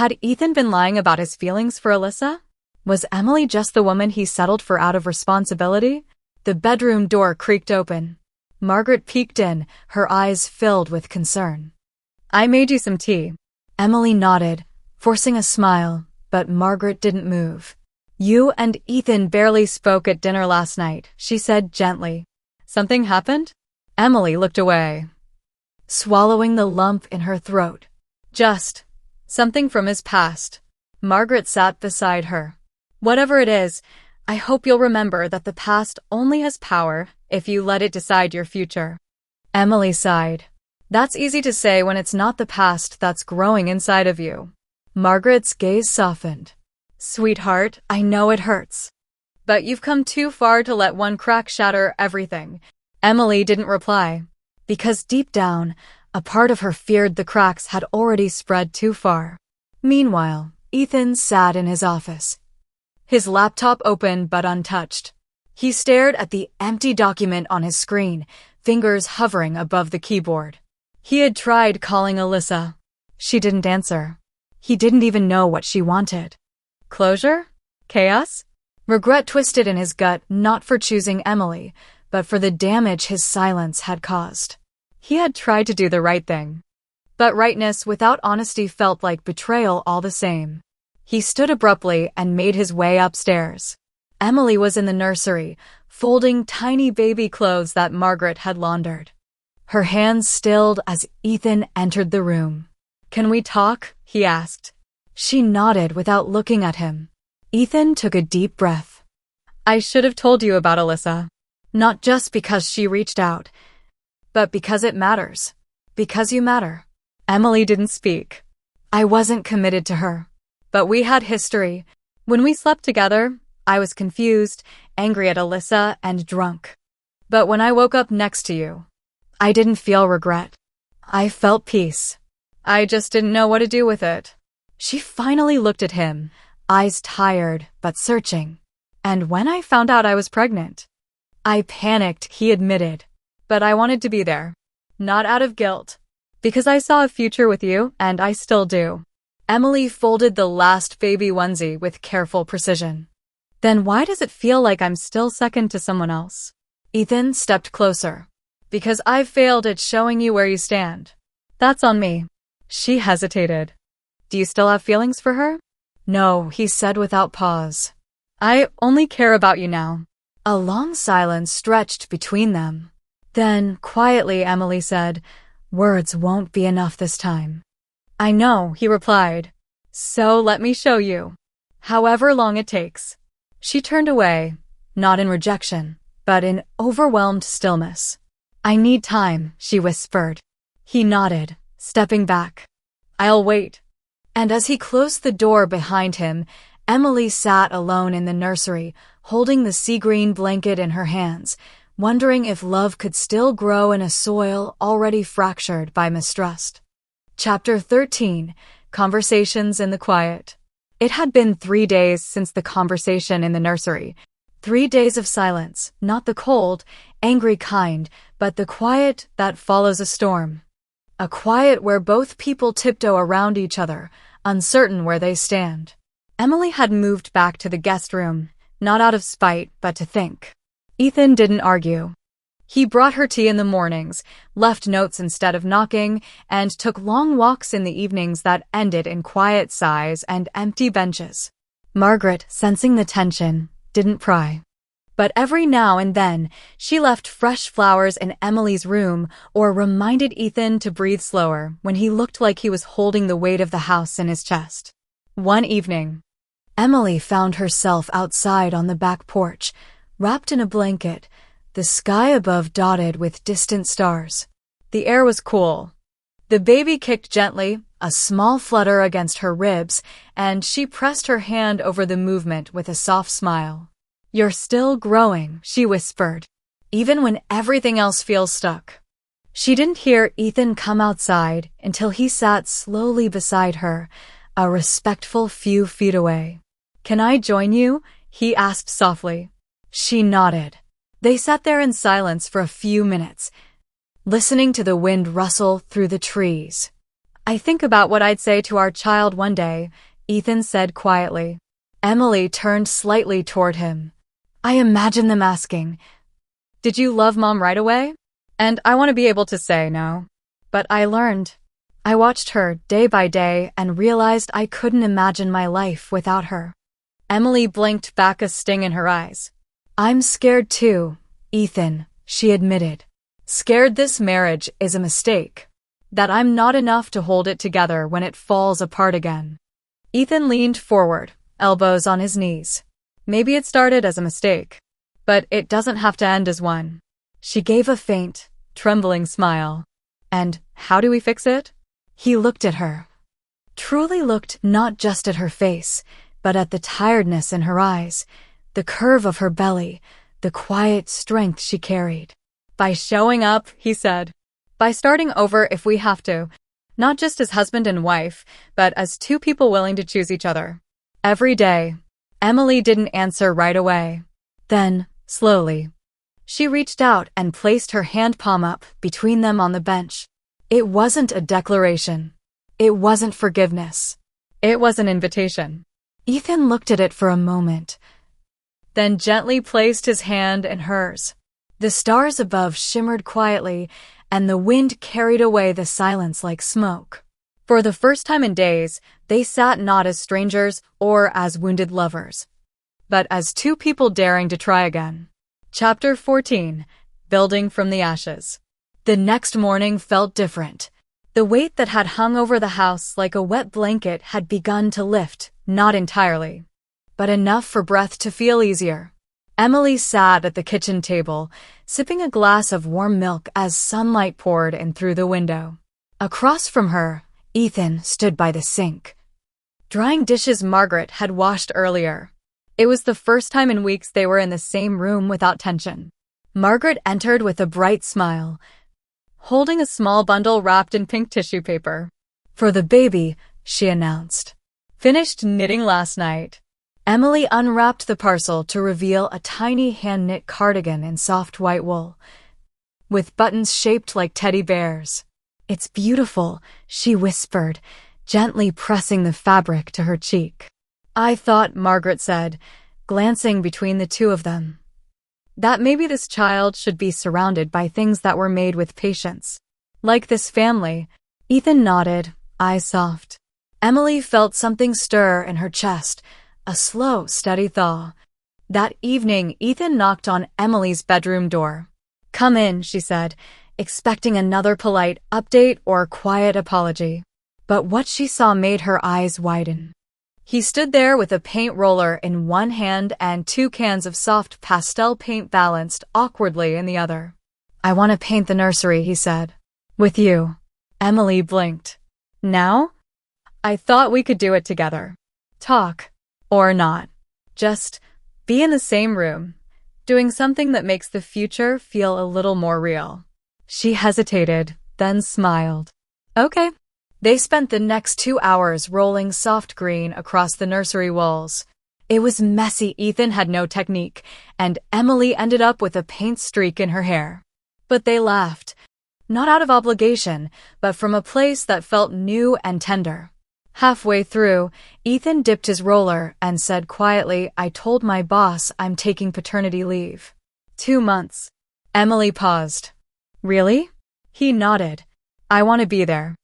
Had Ethan been lying about his feelings for Alyssa? Was Emily just the woman he settled for out of responsibility? The bedroom door creaked open. Margaret peeked in, her eyes filled with concern. "I made you some tea." Emily nodded, forcing a smile, but Margaret didn't move. "You and Ethan barely spoke at dinner last night," she said gently. "Something happened?" Emily looked away, swallowing the lump in her throat. "Just something from his past." Margaret sat beside her. "Whatever it is, I hope you'll remember that the past only has power if you let it decide your future." Emily sighed. "That's easy to say when it's not the past that's growing inside of you." Margaret's gaze softened. "Sweetheart, I know it hurts. But you've come too far to let one crack shatter everything." Emily didn't reply, because deep down, a part of her feared the cracks had already spread too far. Meanwhile, Ethan sat in his office, his laptop open but untouched. He stared at the empty document on his screen, fingers hovering above the keyboard. He had tried calling Alyssa. She didn't answer. He didn't even know what she wanted. Closure? Chaos? Regret twisted in his gut, not for choosing Emily, but for the damage his silence had caused. He had tried to do the right thing, but rightness without honesty felt like betrayal all the same. He stood abruptly and made his way upstairs. Emily was in the nursery, folding tiny baby clothes that Margaret had laundered. Her hands stilled as Ethan entered the room. "Can we talk?" he asked. She nodded without looking at him. Ethan took a deep breath. "I should have told you about Alyssa. Not just because she reached out, but because it matters. Because you matter." Emily didn't speak. "I wasn't committed to her. But we had history. When we slept together, I was confused, angry at Alyssa, and drunk. But when I woke up next to you, I didn't feel regret. I felt peace. I just didn't know what to do with it. She finally looked at him, eyes tired but searching. And when I found out I was pregnant, I panicked, he admitted. But I wanted to be there. Not out of guilt. Because I saw a future with you, and I still do. Emily folded the last baby onesie with careful precision. Then why does it feel like I'm still second to someone else? Ethan stepped closer. Because I've failed at showing you where you stand. That's on me. She hesitated. Do you still have feelings for her? No, he said without pause. I only care about you now. A long silence stretched between them. Then, quietly, Emily said, words won't be enough this time. I know, he replied. So let me show you. However long it takes. She turned away, not in rejection, but in overwhelmed stillness. I need time, she whispered. He nodded, stepping back. I'll wait. And as he closed the door behind him, Emily sat alone in the nursery, holding the sea-green blanket in her hands, wondering if love could still grow in a soil already fractured by mistrust. Chapter 13. Conversations in the Quiet. It had been 3 days since the conversation in the nursery. 3 days of silence, not the cold, angry kind, but the quiet that follows a storm. A quiet where both people tiptoe around each other, uncertain where they stand. Emily had moved back to the guest room, not out of spite, but to think. Ethan didn't argue. He brought her tea in the mornings, left notes instead of knocking, and took long walks in the evenings that ended in quiet sighs and empty benches. Margaret, sensing the tension, didn't pry. But every now and then, she left fresh flowers in Emily's room or reminded Ethan to breathe slower when he looked like he was holding the weight of the house in his chest. One evening, Emily found herself outside on the back porch, wrapped in a blanket, the sky above dotted with distant stars. The air was cool. The baby kicked gently, a small flutter against her ribs, and she pressed her hand over the movement with a soft smile. You're still growing, she whispered, even when everything else feels stuck. She didn't hear Ethan come outside until he sat slowly beside her, a respectful few feet away. Can I join you? He asked softly. She nodded. They sat there in silence for a few minutes, listening to the wind rustle through the trees. I think about what I'd say to our child one day, Ethan said quietly. Emily turned slightly toward him. I imagine them asking, did you love Mom right away? And I want to be able to say no. But I learned. I watched her day by day and realized I couldn't imagine my life without her. Emily blinked back, a sting in her eyes. I'm scared too, Ethan, she admitted. Scared this marriage is a mistake. That I'm not enough to hold it together when it falls apart again. Ethan leaned forward, elbows on his knees. Maybe it started as a mistake, but it doesn't have to end as one. She gave a faint, trembling smile. And how do we fix it? He looked at her. Truly looked not just at her face, but at the tiredness in her eyes, the curve of her belly, the quiet strength she carried. By showing up, he said. By starting over if we have to, not just as husband and wife, but as two people willing to choose each other. Every day. Emily didn't answer right away. Then, slowly, she reached out and placed her hand palm up between them on the bench. It wasn't a declaration. It wasn't forgiveness. It was an invitation. Ethan looked at it for a moment, then gently placed his hand in hers. The stars above shimmered quietly, and the wind carried away the silence like smoke. For the first time in days, they sat not as strangers or as wounded lovers, but as two people daring to try again. Chapter 14. Building from the Ashes. The next morning felt different. The weight that had hung over the house like a wet blanket had begun to lift, not entirely, but enough for breath to feel easier. Emily sat at the kitchen table, sipping a glass of warm milk as sunlight poured in through the window. Across from her, Ethan stood by the sink, drying dishes Margaret had washed earlier. It was the first time in weeks they were in the same room without tension. Margaret entered with a bright smile, holding a small bundle wrapped in pink tissue paper. For the baby, she announced. Finished knitting last night. Emily unwrapped the parcel to reveal a tiny hand-knit cardigan in soft white wool, with buttons shaped like teddy bears. It's beautiful, she whispered, gently pressing the fabric to her cheek. I thought, Margaret said, glancing between the two of them, that maybe this child should be surrounded by things that were made with patience. Like this family. Ethan nodded, eyes soft. Emily felt something stir in her chest, a slow, steady thaw. That evening, Ethan knocked on Emily's bedroom door. Come in, she said, expecting another polite update or quiet apology. But what she saw made her eyes widen. He stood there with a paint roller in one hand and 2 cans of soft pastel paint balanced awkwardly in the other. I want to paint the nursery, he said. With you. Emily blinked. Now? I thought we could do it together. Talk. Or not. Just be in the same room, doing something that makes the future feel a little more real. She hesitated, then smiled. Okay. They spent the next 2 hours rolling soft green across the nursery walls. It was messy. Ethan had no technique, and Emily ended up with a paint streak in her hair. But they laughed, not out of obligation, but from a place that felt new and tender. Halfway through, Ethan dipped his roller and said quietly, I told my boss I'm taking paternity leave. 2 months. Emily paused. Really? He nodded. I want to be there.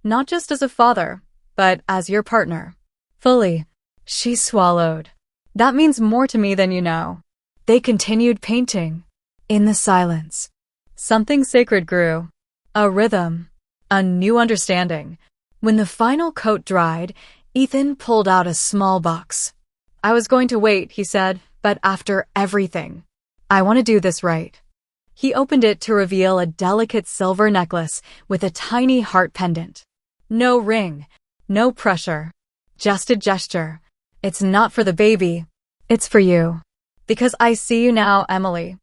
Not just as a father, but as your partner. Fully. She swallowed. That means more to me than you know. They continued painting. In the silence, something sacred grew. A rhythm. A new understanding. When the final coat dried, Ethan pulled out a small box. I was going to wait, he said, but after everything, I want to do this right. He opened it to reveal a delicate silver necklace with a tiny heart pendant. No ring, no pressure, just a gesture. It's not for the baby, it's for you. Because I see you now, Emily.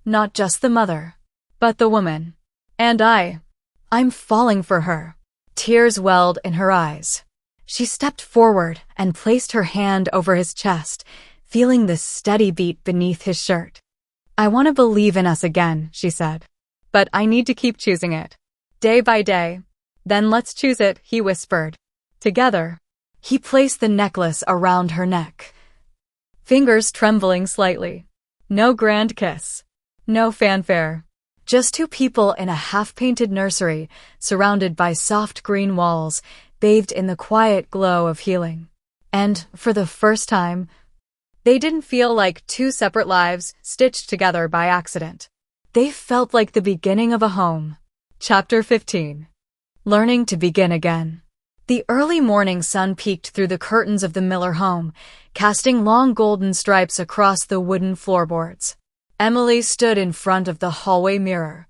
Not just the mother, but the woman. And I'm falling for her. Tears welled in her eyes. She stepped forward and placed her hand over his chest, feeling the steady beat beneath his shirt. I want to believe in us again, she said. But I need to keep choosing it. Day by day. Then let's choose it, he whispered. Together. He placed the necklace around her neck, fingers trembling slightly. No grand kiss. No fanfare. Just 2 people in a half-painted nursery, surrounded by soft green walls, bathed in the quiet glow of healing. And, for the first time, they didn't feel like 2 separate lives stitched together by accident. They felt like the beginning of a home. Chapter 15. Learning to begin again. The early morning sun peeked through the curtains of the Miller home, casting long golden stripes across the wooden floorboards. Emily stood in front of the hallway mirror,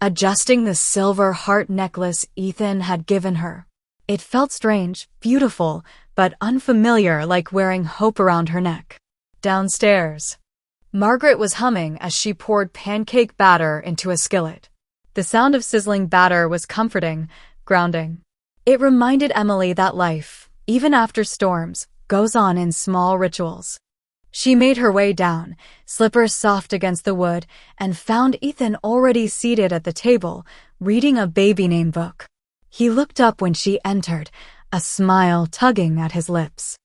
adjusting the silver heart necklace Ethan had given her. It felt strange, beautiful, but unfamiliar, like wearing hope around her neck. Downstairs, Margaret was humming as she poured pancake batter into a skillet. The sound of sizzling batter was comforting, grounding. It reminded Emily that life, even after storms, goes on in small rituals. She made her way down, slippers soft against the wood, and found Ethan already seated at the table, reading a baby name book. He looked up when she entered, a smile tugging at his lips.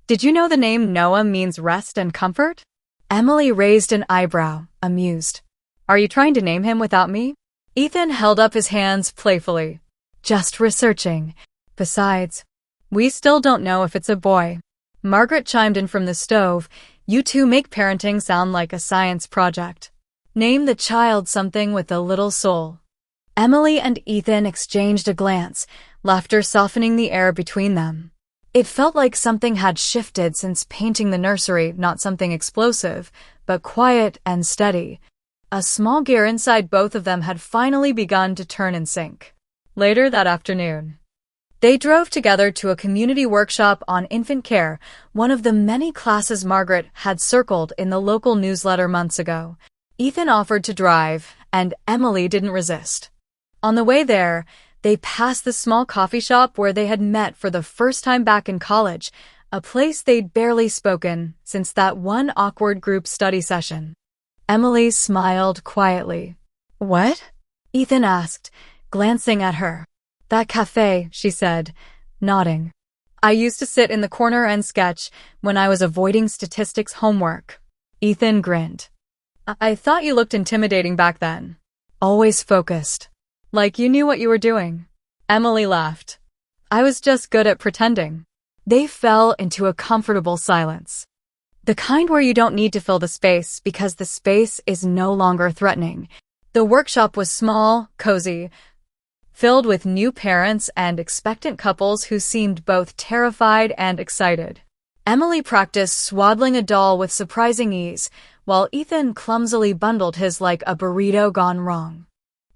Did you know the name Noah means rest and comfort? Emily raised an eyebrow, amused. Are you trying to name him without me? Ethan held up his hands playfully. Just researching. Besides, we still don't know if it's a boy. Margaret chimed in from the stove. You two make parenting sound like a science project. Name the child something with a little soul. Emily and Ethan exchanged a glance, laughter softening the air between them. It felt like something had shifted since painting the nursery, not something explosive, but quiet and steady. A small gear inside both of them had finally begun to turn in sync. Later that afternoon, they drove together to a community workshop on infant care, one of the many classes Margaret had circled in the local newsletter months ago. Ethan offered to drive, and Emily didn't resist. On the way there, They passed the small coffee shop where they had met for the first time back in college, a place they'd barely spoken since that one awkward group study session. Emily smiled quietly. "What?" Ethan asked, glancing at her. "That cafe," she said, nodding. "I used to sit in the corner and sketch when I was avoiding statistics homework." Ethan grinned. I thought you looked intimidating back then. Always focused. Like you knew what you were doing." Emily laughed. "I was just good at pretending." They fell into a comfortable silence. The kind where you don't need to fill the space because the space is no longer threatening. The workshop was small, cozy, filled with new parents and expectant couples who seemed both terrified and excited. Emily practiced swaddling a doll with surprising ease, while Ethan clumsily bundled his like a burrito gone wrong.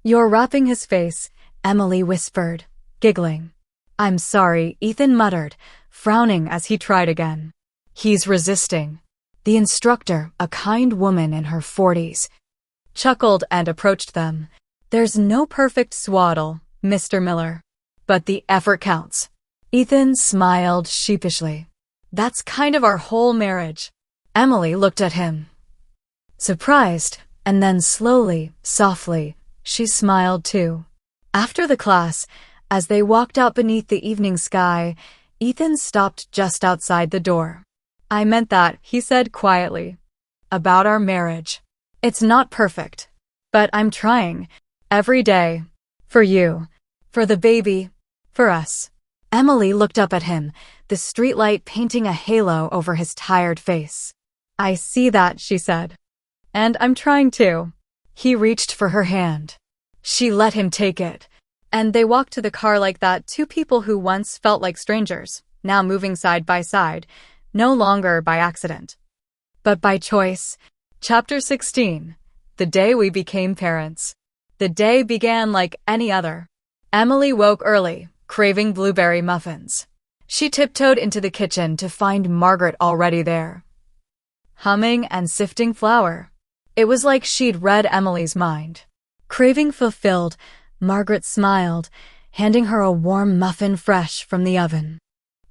"You're wrapping his face," Emily whispered, giggling. "I'm sorry," Ethan muttered, frowning as he tried again. "He's resisting." The instructor, a kind woman in her 40s, chuckled and approached them. "There's no perfect swaddle, Mr. Miller. But the effort counts." Ethan smiled sheepishly. "That's kind of our whole marriage." Emily looked at him, surprised, and then slowly, softly, she smiled too. After the class, as they walked out beneath the evening sky, Ethan stopped just outside the door. "I meant that," he said quietly. "About our marriage. It's not perfect. But I'm trying. Every day. For you. For the baby. For us." Emily looked up at him, the streetlight painting a halo over his tired face. "I see that," she said. "And I'm trying too." He reached for her hand. She let him take it. And they walked to the car like that, two people who once felt like strangers, now moving side by side, no longer by accident, but by choice. Chapter 16. The day we became parents. The day began like any other. Emily woke early, craving blueberry muffins. She tiptoed into the kitchen to find Margaret already there, humming and sifting flour. It was like she'd read Emily's mind. Craving fulfilled, Margaret smiled, handing her a warm muffin fresh from the oven.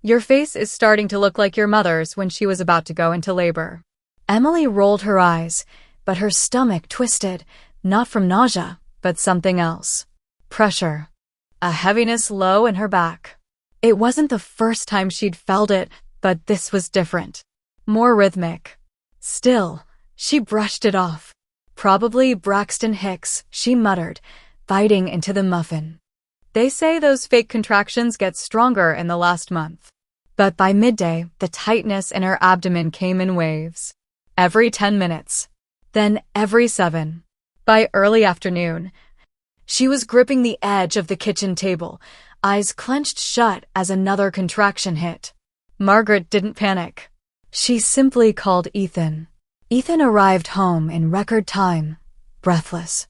"Your face is starting to look like your mother's when she was about to go into labor." Emily rolled her eyes, but her stomach twisted, not from nausea, but something else. Pressure. A heaviness low in her back. It wasn't the first time she'd felt it, but this was different. More rhythmic. Still, she brushed it off. "Probably Braxton Hicks," she muttered, biting into the muffin. "They say those fake contractions get stronger in the last month." But by midday, the tightness in her abdomen came in waves. Every 10 minutes. Then every 7. By early afternoon, she was gripping the edge of the kitchen table, eyes clenched shut as another contraction hit. Margaret didn't panic. She simply called Ethan. Ethan arrived home in record time, breathless,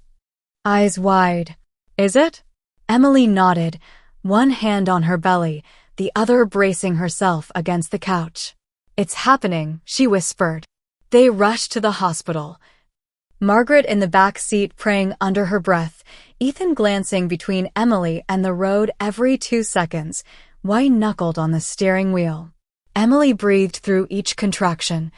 eyes wide. "Is it?" Emily nodded, one hand on her belly, the other bracing herself against the couch. "It's happening," she whispered. They rushed to the hospital. Margaret in the back seat praying under her breath, Ethan glancing between Emily and the road every 2 seconds, white-knuckled on the steering wheel. Emily breathed through each contraction,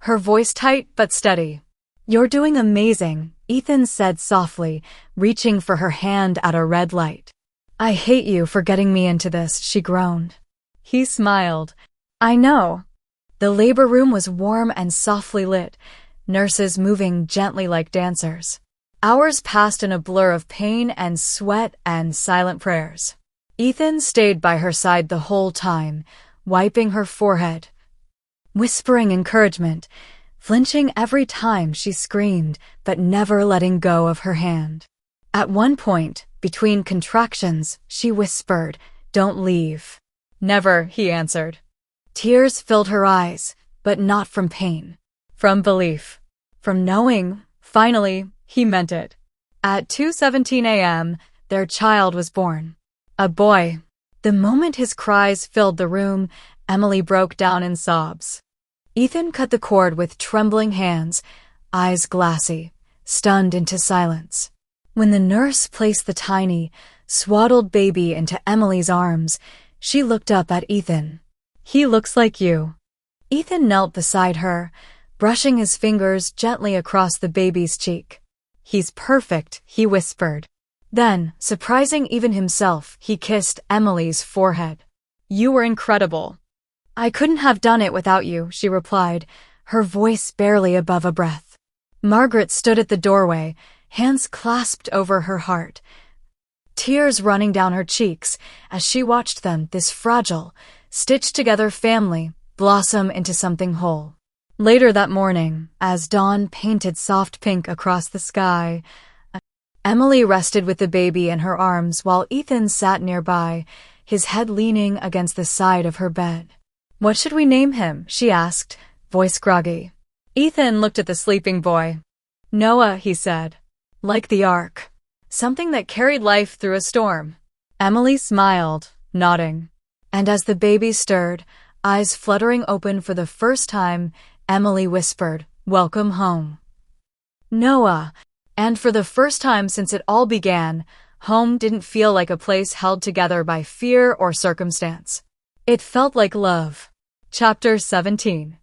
her voice tight but steady. "You're doing amazing," Ethan said softly, reaching for her hand at a red light. "I hate you for getting me into this," she groaned. He smiled. "I know." The labor room was warm and softly lit, nurses moving gently like dancers. Hours passed in a blur of pain and sweat and silent prayers. Ethan stayed by her side the whole time, wiping her forehead, whispering encouragement, flinching every time she screamed, but never letting go of her hand. At one point, between contractions, she whispered, "Don't leave." "Never," he answered. Tears filled her eyes, but not from pain. From belief. From knowing, finally, he meant it. At 2:17 a.m., their child was born. A boy. The moment his cries filled the room, Emily broke down in sobs. Ethan cut the cord with trembling hands, eyes glassy, stunned into silence. When the nurse placed the tiny, swaddled baby into Emily's arms, she looked up at Ethan. "He looks like you." Ethan knelt beside her, brushing his fingers gently across the baby's cheek. "He's perfect," he whispered. Then, surprising even himself, he kissed Emily's forehead. "You were incredible." "I couldn't have done it without you," she replied, her voice barely above a breath. Margaret stood at the doorway, hands clasped over her heart, tears running down her cheeks as she watched them, this fragile, stitched-together family, blossom into something whole. Later that morning, as dawn painted soft pink across the sky, Emily rested with the baby in her arms while Ethan sat nearby, his head leaning against the side of her bed. "What should we name him?" she asked, voice groggy. Ethan looked at the sleeping boy. "Noah," he said. "Like the ark. Something that carried life through a storm." Emily smiled, nodding. And as the baby stirred, eyes fluttering open for the first time, Emily whispered, "Welcome home, Noah." And for the first time since it all began, home didn't feel like a place held together by fear or circumstance. It felt like love. Chapter 17.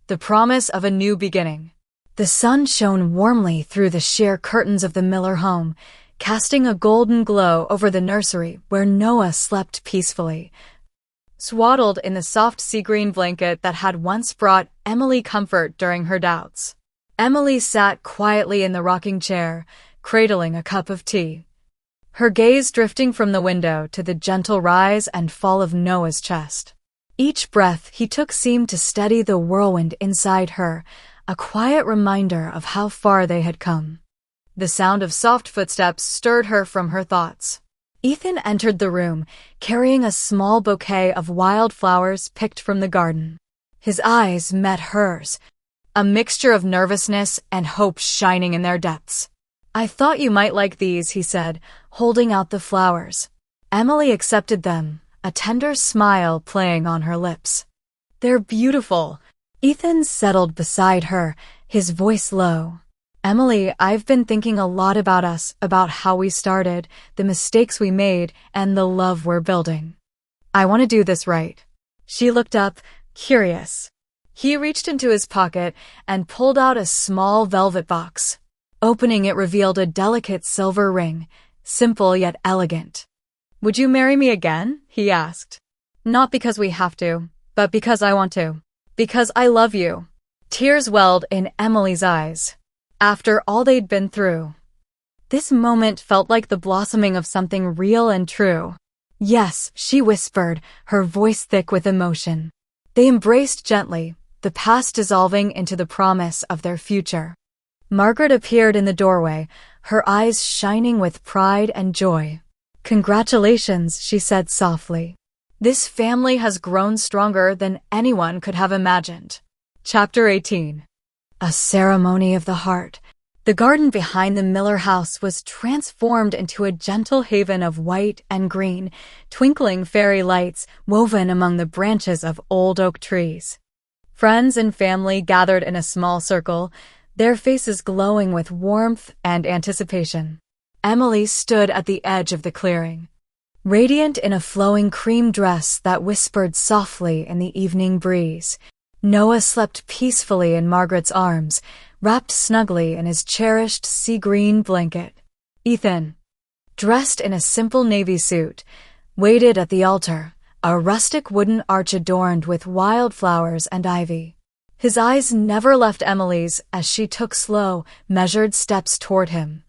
The Promise of a New Beginning. The sun shone warmly through the sheer curtains of the Miller home, casting a golden glow over the nursery where Noah slept peacefully, swaddled in the soft sea-green blanket that had once brought Emily comfort during her doubts. Emily sat quietly in the rocking chair, cradling a cup of tea, her gaze drifting from the window to the gentle rise and fall of Noah's chest. Each breath he took seemed to steady the whirlwind inside her, a quiet reminder of how far they had come. The sound of soft footsteps stirred her from her thoughts. Ethan entered the room, carrying a small bouquet of wildflowers picked from the garden. His eyes met hers, a mixture of nervousness and hope shining in their depths. "I thought you might like these," he said, holding out the flowers. Emily accepted them, a tender smile playing on her lips. "They're beautiful." Ethan settled beside her, his voice low. "Emily, I've been thinking a lot about us, about how we started, the mistakes we made, and the love we're building. I want to do this right." She looked up, curious. He reached into his pocket and pulled out a small velvet box. Opening it revealed a delicate silver ring, simple yet elegant. "Would you marry me again?" he asked. "Not because we have to, but because I want to. Because I love you." Tears welled in Emily's eyes. After all they'd been through, this moment felt like the blossoming of something real and true. "Yes," she whispered, her voice thick with emotion. They embraced gently, the past dissolving into the promise of their future. Margaret appeared in the doorway, her eyes shining with pride and joy. "Congratulations," she said softly. "This family has grown stronger than anyone could have imagined." Chapter 18. A ceremony of the heart. The garden behind the Miller house was transformed into a gentle haven of white and green, twinkling fairy lights woven among the branches of old oak trees. Friends and family gathered in a small circle, their faces glowing with warmth and anticipation. Emily stood at the edge of the clearing, radiant in a flowing cream dress that whispered softly in the evening breeze. Noah slept peacefully in Margaret's arms, wrapped snugly in his cherished sea-green blanket. Ethan, dressed in a simple navy suit, waited at the altar, a rustic wooden arch adorned with wildflowers and ivy. His eyes never left Emily's as she took slow, measured steps toward him.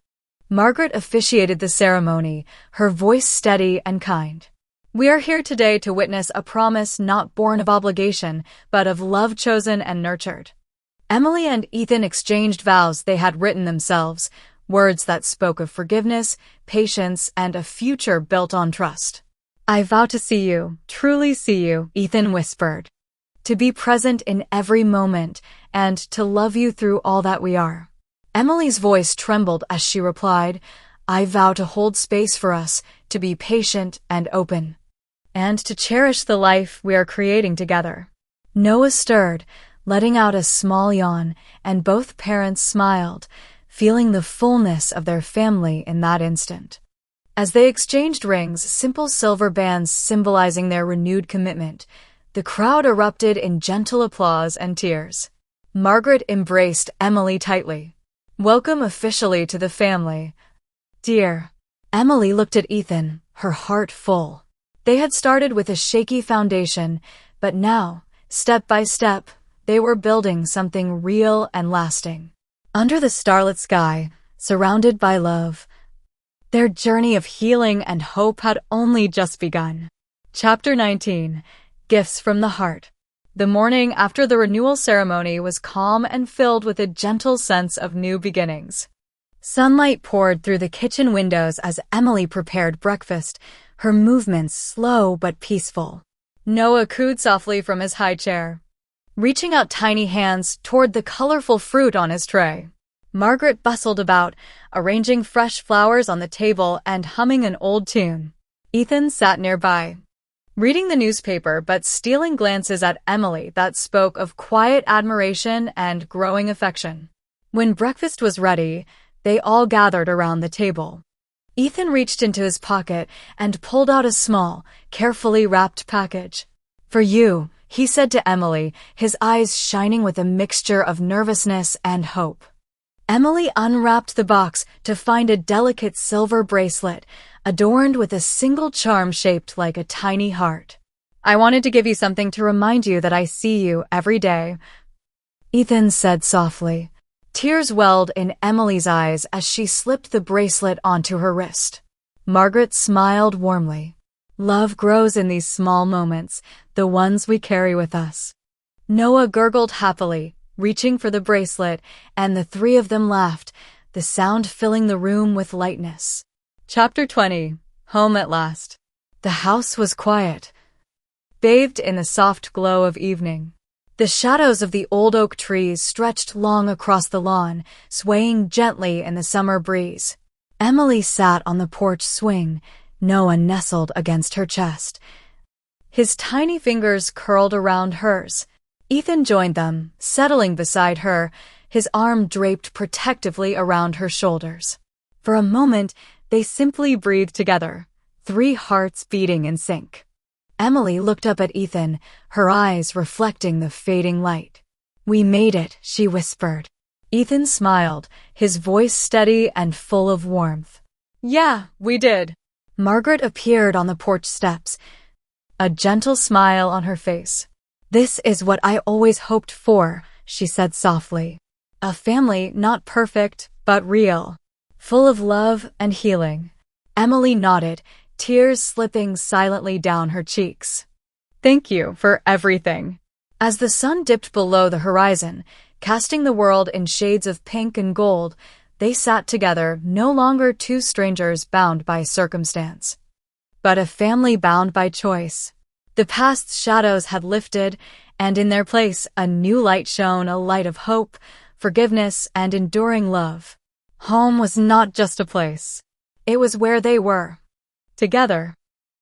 Margaret officiated the ceremony, her voice steady and kind. "We are here today to witness a promise not born of obligation, but of love chosen and nurtured." Emily and Ethan exchanged vows they had written themselves, words that spoke of forgiveness, patience, and a future built on trust. "I vow to see you, truly see you," Ethan whispered. "To be present in every moment, and to love you through all that we are." Emily's voice trembled as she replied, "I vow to hold space for us, to be patient and open, and to cherish the life we are creating together." Noah stirred, letting out a small yawn, and both parents smiled, feeling the fullness of their family in that instant. As they exchanged rings, simple silver bands symbolizing their renewed commitment, the crowd erupted in gentle applause and tears. Margaret embraced Emily tightly. "Welcome officially to the family, dear." Emily looked at Ethan, her heart full. They had started with a shaky foundation, but now, step by step, they were building something real and lasting. Under the starlit sky, surrounded by love, their journey of healing and hope had only just begun. Chapter 19. Gifts from the Heart. The morning after the renewal ceremony was calm and filled with a gentle sense of new beginnings. Sunlight poured through the kitchen windows as Emily prepared breakfast, her movements slow but peaceful. Noah cooed softly from his high chair, reaching out tiny hands toward the colorful fruit on his tray. Margaret bustled about, arranging fresh flowers on the table and humming an old tune. Ethan sat nearby, reading the newspaper but stealing glances at Emily that spoke of quiet admiration and growing affection. When breakfast was ready, they all gathered around the table. Ethan reached into his pocket and pulled out a small, carefully wrapped package. "For you," he said to Emily, his eyes shining with a mixture of nervousness and hope. Emily unwrapped the box to find a delicate silver bracelet, adorned with a single charm shaped like a tiny heart. "I wanted to give you something to remind you that I see you every day," Ethan said softly. Tears welled in Emily's eyes as she slipped the bracelet onto her wrist. Margaret smiled warmly. "Love grows in these small moments, the ones we carry with us." Noah gurgled happily, reaching for the bracelet, and the three of them laughed, the sound filling the room with lightness. Chapter 20. Home at last. The house was quiet, bathed in the soft glow of evening. The shadows of the old oak trees stretched long across the lawn, swaying gently in the summer breeze. Emily sat on the porch swing, Noah nestled against her chest, his tiny fingers curled around hers. Ethan joined them, settling beside her, his arm draped protectively around her shoulders. For a moment, they simply breathed together, 3 hearts beating in sync. Emily looked up at Ethan, her eyes reflecting the fading light. "We made it," she whispered. Ethan smiled, his voice steady and full of warmth. "Yeah, we did." Margaret appeared on the porch steps, a gentle smile on her face. "This is what I always hoped for," she said softly. "A family not perfect, but real, full of love and healing." Emily nodded, tears slipping silently down her cheeks. "Thank you for everything." As the sun dipped below the horizon, casting the world in shades of pink and gold, they sat together, no longer 2 strangers bound by circumstance, but a family bound by choice. The past's shadows had lifted, and in their place a new light shone, a light of hope, forgiveness, and enduring love. Home was not just a place. It was where they were, together.